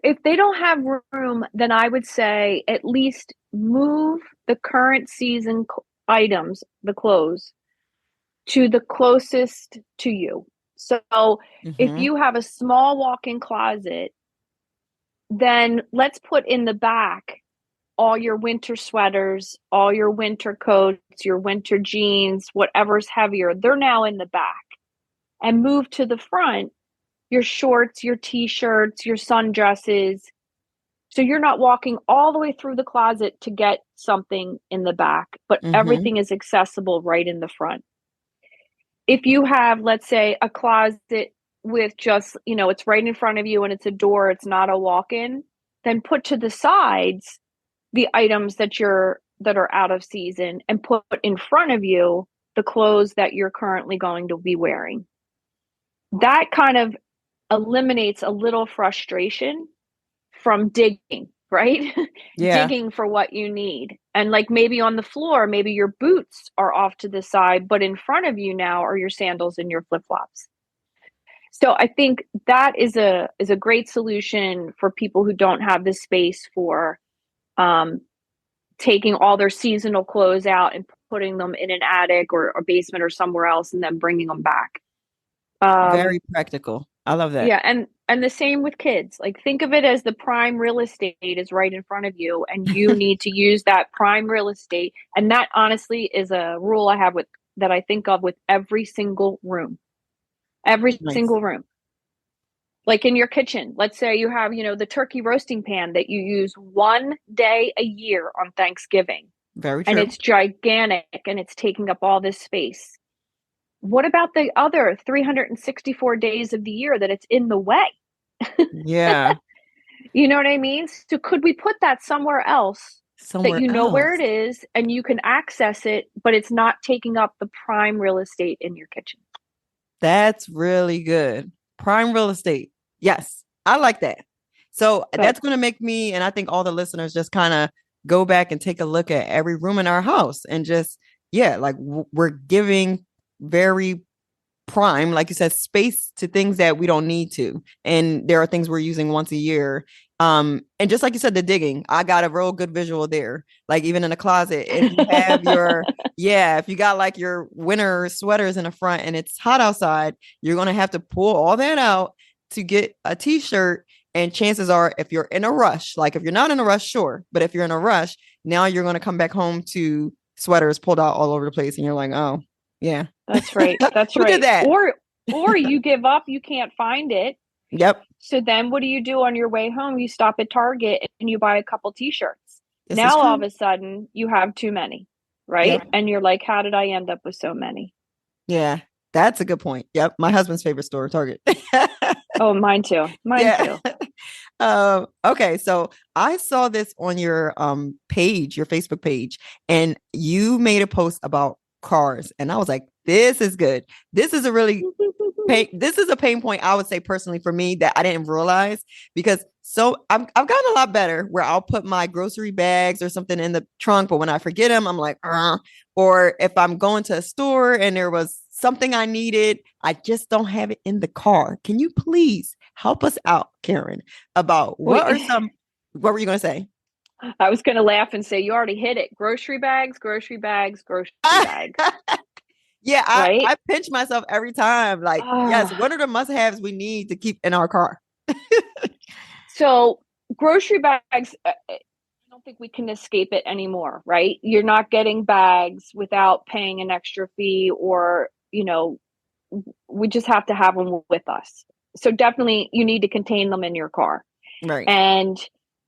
If they don't have room, then I would say at least move the current season items, the clothes, to the closest to you. So if you have a small walk-in closet, then let's put in the back all your winter sweaters, all your winter coats, your winter jeans, whatever's heavier. They're now in the back. And move to the front your shorts, your t-shirts, your sundresses. So you're not walking all the way through the closet to get something in the back, but everything is accessible right in the front. If you have, let's say, a closet with just, it's right in front of you and it's a door, it's not a walk-in, then put to the sides the items that are out of season and put in front of you the clothes that you're currently going to be wearing. That kind of eliminates a little frustration from digging, right? Yeah. Digging for what you need. And like maybe on the floor, maybe your boots are off to the side, but in front of you now are your sandals and your flip-flops. So I think that is a great solution for people who don't have the space for taking all their seasonal clothes out and putting them in an attic or a basement or somewhere else and then bringing them back. Very practical. I love that. Yeah, and the same with kids. Like, think of it as the prime real estate is right in front of you, and you need to use that prime real estate. And that honestly is a rule I have that I think of with every single room. Every single room. Like in your kitchen, let's say you have, the turkey roasting pan that you use one day a year on Thanksgiving. Very true. And it's gigantic and it's taking up all this space. What about the other 364 days of the year that it's in the way? Yeah. You know what I mean? So could we put that somewhere else that you know where it is and you can access it, but it's not taking up the prime real estate in your kitchen? That's really good. Prime real estate. Yes, I like that. So that's going to make me, and I think all the listeners, just kind of go back and take a look at every room in our house and just, like we're giving very prime, like you said, space to things that we don't need to. And there are things we're using once a year. And just like you said, the digging, I got a real good visual there. Like even in the closet, if you have if you got like your winter sweaters in the front and it's hot outside, you're going to have to pull all that out to get a t-shirt. And chances are, if you're in a rush, like if you're not in a rush, sure. But if you're in a rush, now you're going to come back home to sweaters pulled out all over the place. And you're like, oh, yeah, that's right. That's right. Did that? Or you give up, you can't find it. Yep. So then what do you do on your way home? You stop at Target and you buy a couple t-shirts. Now all of a sudden you have too many, right? Yep. And you're like, how did I end up with so many? Yeah, that's a good point. Yep. My husband's favorite store, Target. Oh, mine too. Mine too. Okay. So I saw this on your page, your Facebook page, and you made a post about cars. And I was like, this is good. This is a really this is a pain point, I would say personally for me, that I didn't realize, because I've gotten a lot better where I'll put my grocery bags or something in the trunk, but when I forget them, I'm like, or if I'm going to a store and there was something I needed, I just don't have it in the car. Can you please help us out, Karen, about what were you going to say? I was going to laugh and say, you already hit it. Grocery bags, grocery bags, grocery bags. Yeah, I pinch myself every time. Like, yes, what are the must-haves we need to keep in our car? So grocery bags, I don't think we can escape it anymore, right? You're not getting bags without paying an extra fee, or, we just have to have them with us. So definitely you need to contain them in your car. Right. And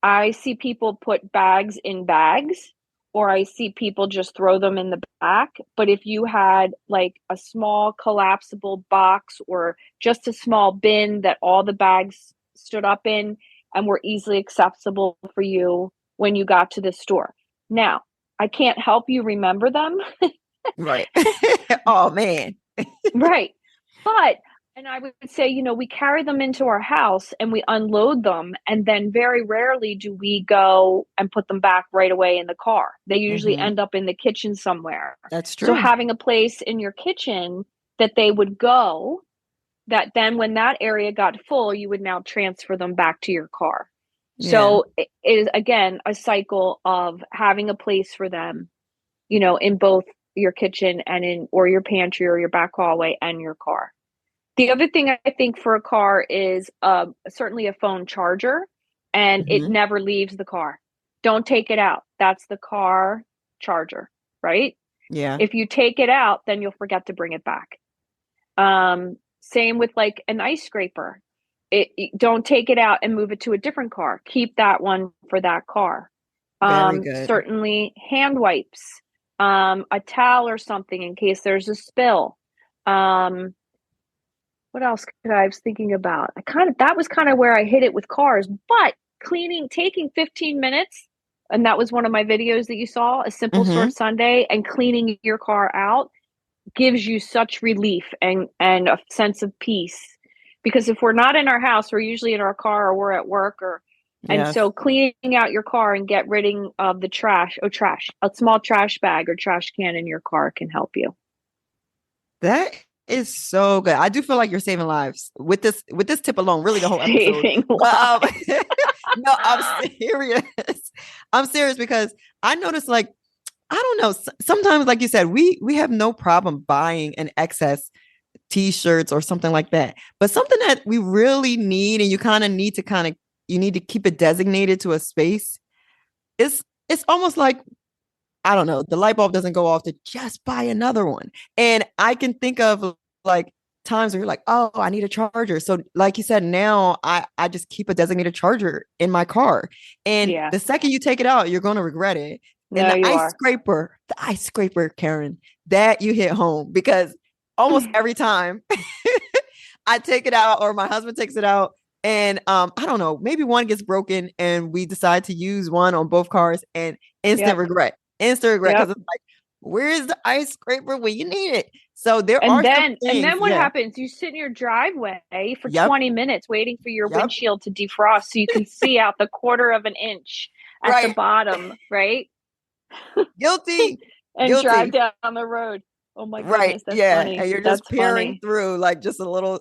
I see people put bags in bags, or I see people just throw them in the back. But if you had like a small collapsible box or just a small bin that all the bags stood up in and were easily accessible for you when you got to the store. Now, I can't help you remember them. Right. Oh man. Right. But, and I would say, we carry them into our house and we unload them. And then very rarely do we go and put them back right away in the car. They usually Mm-hmm. end up in the kitchen somewhere. That's So true. having a place in your kitchen that they would go, that then when that area got full, you would now transfer them back to your car. Yeah. So it is, again, a cycle of having a place for them, in both your kitchen and or your pantry or your back hallway and your car. The other thing I think for a car is certainly a phone charger, and it Mm-hmm. never leaves the car. Don't take it out. That's the car charger, right? Yeah. If you take it out, then you'll forget to bring it back. Same with like an ice scraper. Don't take it out and move it to a different car. Keep that one for that car. Very good. Certainly hand wipes, a towel or something in case there's a spill. What else could I was thinking about? That was kind of where I hit it with cars, but taking 15 minutes, and that was one of my videos that you saw, a simple Mm-hmm. sort Sunday, and cleaning your car out gives you such relief and a sense of peace. Because if we're not in our house, we're usually in our car or we're at work and Yes. so cleaning out your car and get rid of the a small trash bag or trash can in your car can help you. That is so good. I do feel like you're saving lives with this tip alone, really the whole episode. Saving But lives. no, I'm serious. I'm serious because I noticed like I don't know, sometimes like you said, we have no problem buying an excess t-shirts or something like that. But something that we really need and you kind of need to you need to keep it designated to a space. It's almost like I don't know, the light bulb doesn't go off to just buy another one. And I can think of like times where you're like, oh, I need a charger. So like you said, now I just keep a designated charger in my car. And Yeah. the second you take it out, you're going to regret it. And No, you are. the ice scraper, Karen, that you hit home because almost every time I take it out or my husband takes it out and I don't know, maybe one gets broken and we decide to use one on both cars and instant Yep. regret. Instant regret because Yep. it's like, where's the ice scraper when you need it? So there And are some then and things. then what Yeah. happens? You sit in your driveway for Yep. 20 minutes waiting for your Yep. windshield to defrost so you can see out the quarter of an inch at the Right. bottom, right? Guilty. And drive Guilty. down the road. Oh my Right. goodness, that's Yeah. funny. And you're just That's peering funny. through like just a little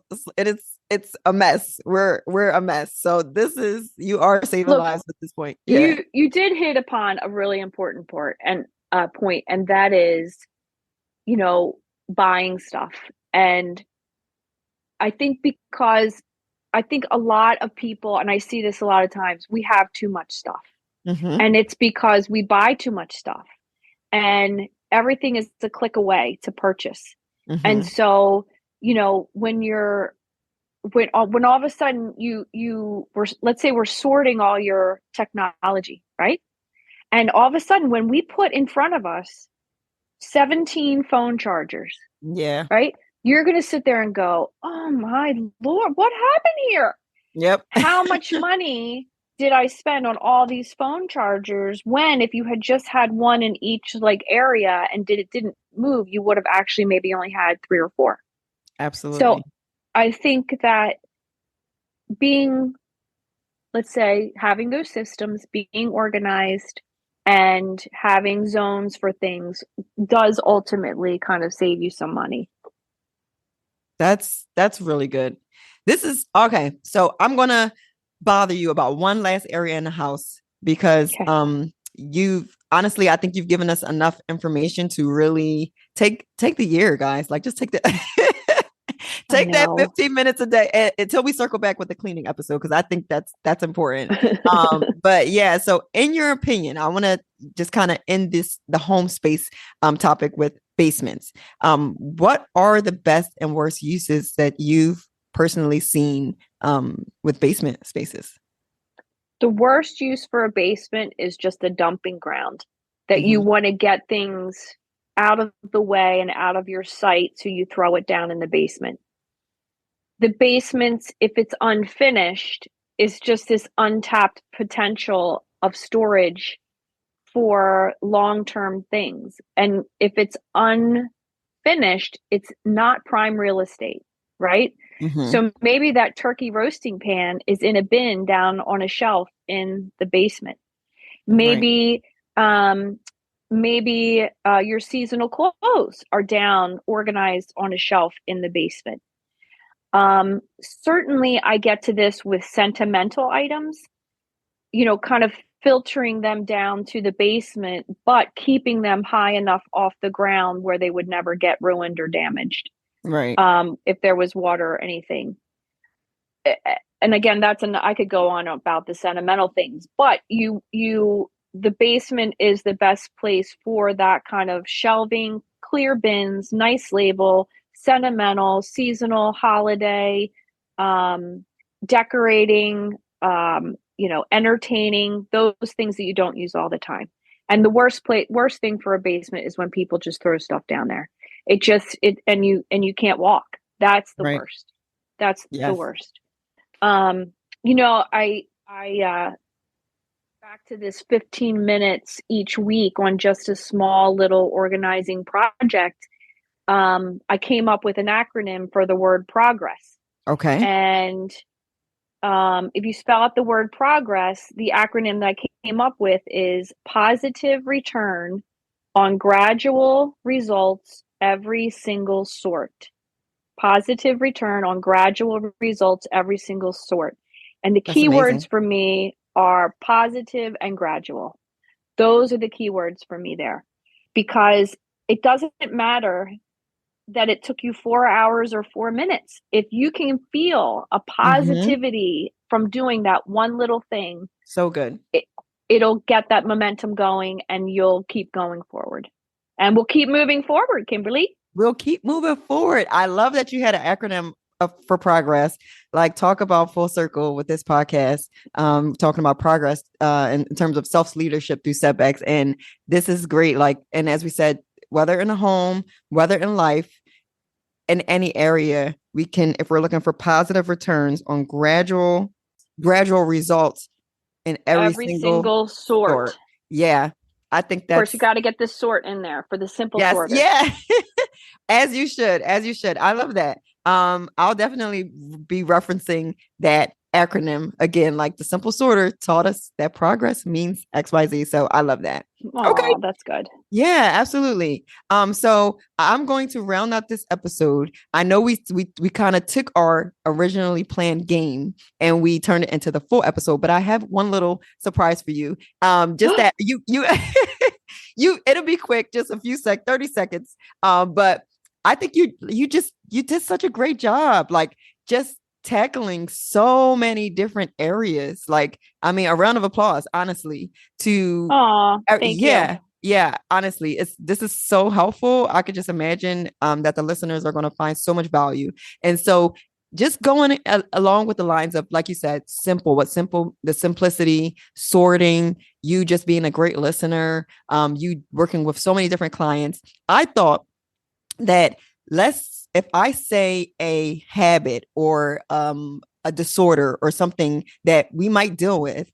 it's a mess. We're a mess. So you are saving Look, lives at this point. Yeah. you did hit upon a really important point, and that is, you know, buying stuff. And I think I think a lot of people, and I see this a lot of times, we have too much stuff. Mm-hmm. And it's because we buy too much stuff. And everything is a click away to purchase. And Mm-hmm. so, when all of a sudden let's say we're sorting all your technology, right? And all of a sudden when we put in front of us 17 phone chargers, Yeah. right? You're going to sit there and go, "Oh my Lord, what happened here? Yep. How much money did I spend on all these phone chargers when if you had just had one in each like area and didn't move, you would have actually maybe only had 3 or 4." So Absolutely. I think that being, let's say, having those systems, being organized and having zones for things does ultimately kind of save you some money. That's really good. This is okay. So I'm gonna bother you about one last area in the house because Okay. you've honestly I think you've given us enough information to really take the year, guys. Like just take the I take that know. 15 minutes a day until we circle back with the cleaning episode because I think that's important. But yeah, so in your opinion, I want to just kind of end the home space topic with basements. What are the best and worst uses that you've personally seen with basement spaces? The worst use for a basement is just a dumping ground, that you Hmm. want to get things out of the way and out of your sight, so you throw it down in the basement. The basements, if it's unfinished, is just this untapped potential of storage for long-term things. And if it's unfinished, it's not prime real estate, right? Hmm. So maybe that turkey roasting pan is in a bin down on a shelf in the basement. Right. Maybe um, your seasonal clothes are down, organized on a shelf in the basement. Certainly, I get to this with sentimental items, kind of filtering them down to the basement, but keeping them high enough off the ground where they would never get ruined or damaged, Right. if there was water or anything. And again, I could go on about the sentimental things, but the basement is the best place for that kind of shelving, clear bins, nice label, sentimental, seasonal, holiday, um, decorating, entertaining, those things that you don't use all the time. And the worst thing for a basement is when people just throw stuff down there. And you can't walk. That's the Right. worst. That's the Yes. worst. Um, I back to this 15 minutes each week on just a small little organizing project. I came up with an acronym for the word progress. Okay. And if you spell out the word progress, the acronym that I came up with is positive return on gradual results every single sort. Positive return on gradual results every single sort. And the That's keywords amazing. for me are positive and gradual. Those are the keywords for me there, because it doesn't matter that it took you 4 hours or 4 minutes. If you can feel a Hmm. positivity from doing that one little thing, So good. it'll get that momentum going and you'll keep going forward. And we'll keep moving forward, Kimberly. We'll keep moving forward. I love that you had an acronym for progress. Like, talk about full circle with this podcast, talking about progress in terms of self leadership through setbacks. And this is great. Like, and as we said, whether in a home, whether in life, in any area, we can, if we're looking for positive returns on gradual results in every Every single single sort. sort. Yeah. I think Of course, you that's, got to get this sort in there for the simple yes, sorter. yeah. As you should, as you should. I love that. I'll definitely be referencing that acronym again. Like, the simple sorter taught us that progress means XYZ. So I love that. Okay. Oh, that's good. Yeah, absolutely. So I'm going to round out this episode. I know we kind of took our originally planned game and we turned it into the full episode, but I have one little surprise for you. Just that you it'll be quick, just a few 30 seconds. But I think you did such a great job, like, just tackling so many different areas. Like, I mean, a round of applause, honestly, to Oh, thank you. yeah, honestly, this is so helpful. I could just imagine that the listeners are going to find so much value. And so, just going along with the lines of, like you said, the simplicity, sorting, you just being a great listener, you working with so many different clients. I thought that, if I say a habit or a disorder or something that we might deal with,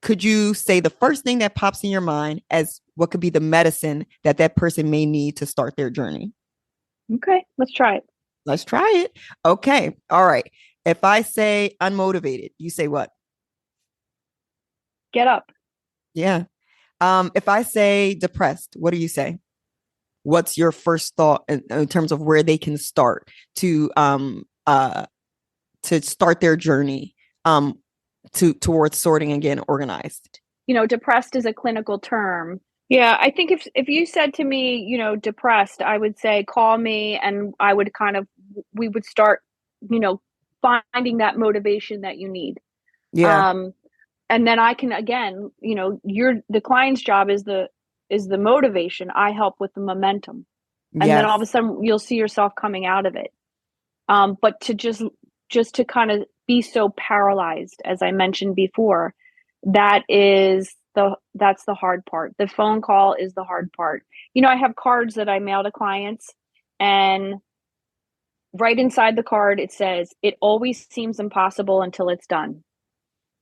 could you say the first thing that pops in your mind as what could be the medicine that that person may need to start their journey? Okay, let's try it. Let's try it. Okay. All right. If I say unmotivated, you say what? Get up. Yeah. If I say depressed, what do you say? What's your first thought in terms of where they can start to start their journey towards sorting and getting organized? Depressed is a clinical term. Yeah, I think if you said to me, depressed, I would say call me, and we would start, you know, finding that motivation that you need. Yeah. Um, and then I can, again, the client's job is the motivation. I help with the momentum, and then all of a Yes. sudden you'll see yourself coming out of it. But to just to kind of be so paralyzed, as I mentioned before, That's the hard part. The phone call is the hard part. I have cards that I mail to clients, and right inside the card it says, "It always seems impossible until it's done."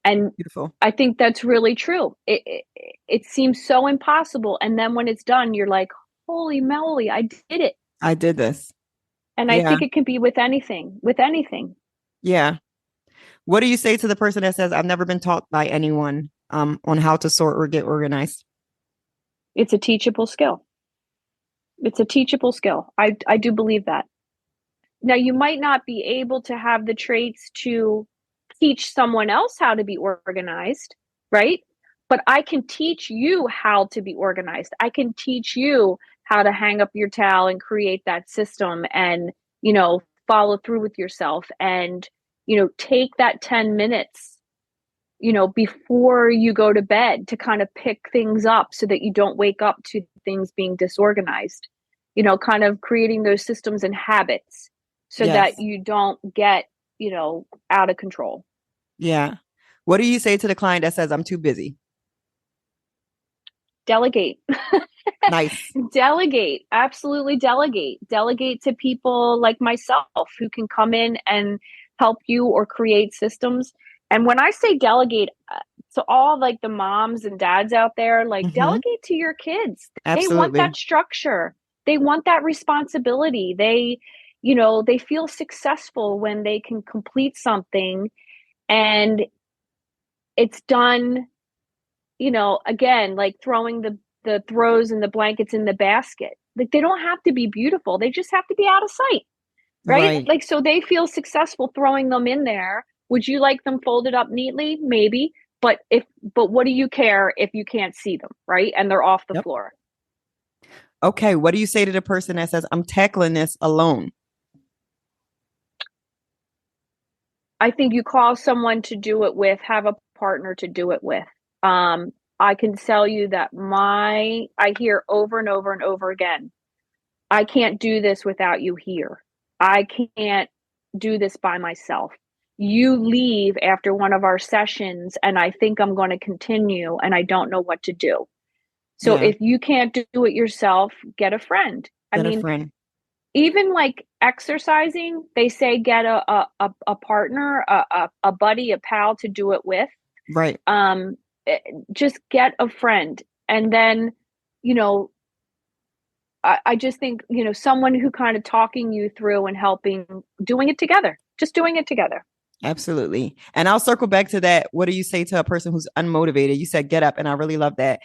And Beautiful. I think that's really true. It seems so impossible, and then when it's done, you're like, "Holy moly, I did it." I did this. And I Yeah. think it can be with anything, with anything. Yeah. What do you say to the person that says, I've never been taught by anyone on how to sort or get organized? It's a teachable skill. It's a teachable skill. I do believe that. Now, you might not be able to have the traits to teach someone else how to be organized, right? But I can teach you how to be organized. I can teach you how to hang up your towel and create that system and, follow through with yourself and, take that 10 minutes, before you go to bed to kind of pick things up so that you don't wake up to things being disorganized, kind of creating those systems and habits so that Yes. you don't get, out of control. Yeah. What do you say to the client that says, I'm too busy? Delegate. Nice. Delegate. Absolutely delegate. Delegate to people like myself who can come in and help you or create systems. And when I say delegate, to all like the moms and dads out there, like Hmm. delegate to your kids. They want Absolutely. that structure. They want that responsibility. They feel successful when they can complete something and it's done, again, like throwing the throws and the blankets in the basket. Like they don't have to be beautiful. They just have to be out of sight, right? Right. Like so they feel successful throwing them in there. Would you like them folded up neatly? Maybe. But what do you care if you can't see them, right? And they're off the Yep. floor. Okay. What do you say to the person that says, I'm tackling this alone? I think you call someone to do it with, have a partner to do it with. Um, I can tell you that I hear over and over and over again, I can't do this without you here. I can't do this by myself. You leave after one of our sessions, and I think I'm going to continue, and I don't know what to do. So Yeah. if you can't do it yourself, get a friend. I Get a mean, friend. even like exercising, they say get a partner, a buddy, a pal to do it with. Right. Um, just get a friend, and then, you know, I just think, someone who kind of talking you through and helping, doing it together, just doing it together. Absolutely. And I'll circle back to that. What do you say to a person who's unmotivated? You said get up, and I really love that.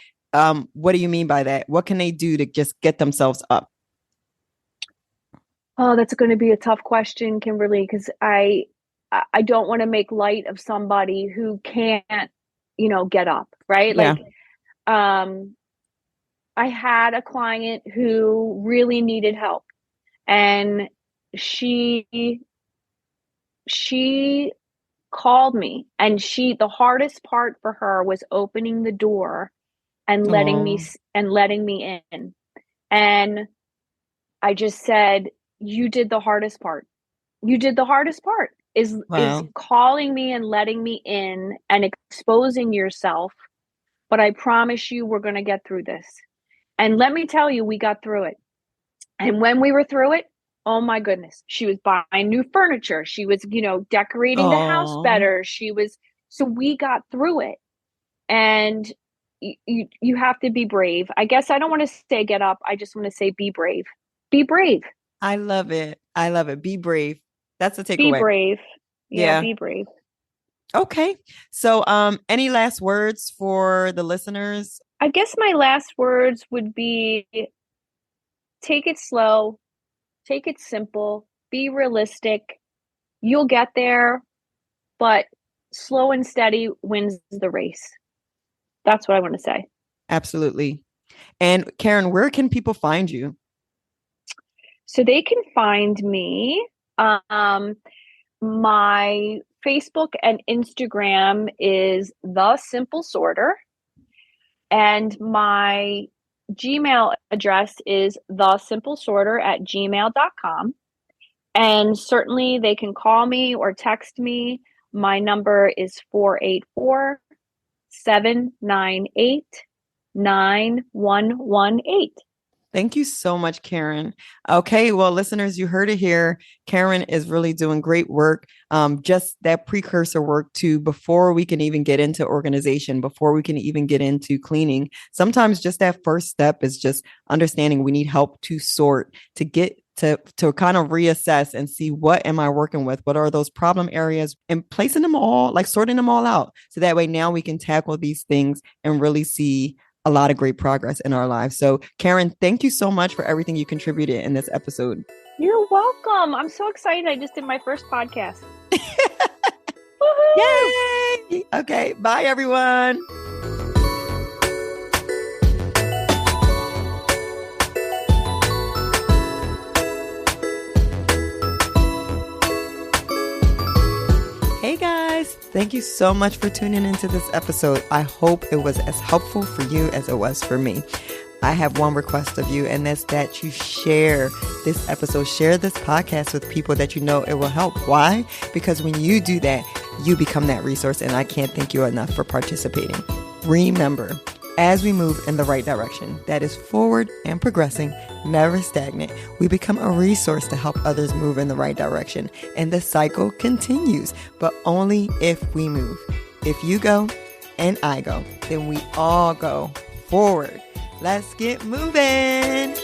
What do you mean by that? What can they do to just get themselves up? Oh, that's going to be a tough question, Kimberly, because I don't want to make light of somebody who can't, get up, right? Yeah. Like, I had a client who really needed help, and she called me, and the hardest part for her was opening the door and Oh, letting me in. And I just said, you did the hardest part. You did the hardest part is wow. calling me and letting me in and exposing yourself. But I promise you we're going to get through this. And let me tell you, we got through it. And when we were through it, oh my goodness, she was buying new furniture. She was, decorating the house Oh, better. So we got through it. And you have to be brave. I guess I don't want to say get up. I just want to say be brave. Be brave. I love it. I love it. Be brave. That's the Be takeaway. brave. Yeah, Yeah. be brave. Okay. So, any last words for the listeners? I guess my last words would be take it slow, take it simple, be realistic. You'll get there, but slow and steady wins the race. That's what I want to say. Absolutely. And Karen, where can people find you? So they can find me. My Facebook and Instagram is The Simple Sorter, and my Gmail address is thesimplesorter@gmail.com. And certainly they can call me or text me. My number is 484 798-9118. Thank you so much, Karen. Okay, well, listeners, you heard it here. Karen is really doing great work. Just that precursor work to before we can even get into organization, before we can even get into cleaning. Sometimes just that first step is just understanding we need help to sort, to get to kind of reassess and see what am I working with? What are those problem areas, and placing them all, like sorting them all out. So that way now we can tackle these things and really see a lot of great progress in our lives. So Karen, thank you so much for everything you contributed in this episode. You're welcome. I'm so excited. I just did my first podcast. Yay! Okay, bye everyone. Hey guys, thank you so much for tuning into this episode. I hope it was as helpful for you as it was for me. I have one request of you, and that's that you share this episode, share this podcast with people that you know it will help. Why? Because when you do that, you become that resource, and I can't thank you enough for participating. Remember, as we move in the right direction, that is forward and progressing, never stagnant, we become a resource to help others move in the right direction. And the cycle continues, but only if we move. If you go and I go, then we all go forward. Let's get moving.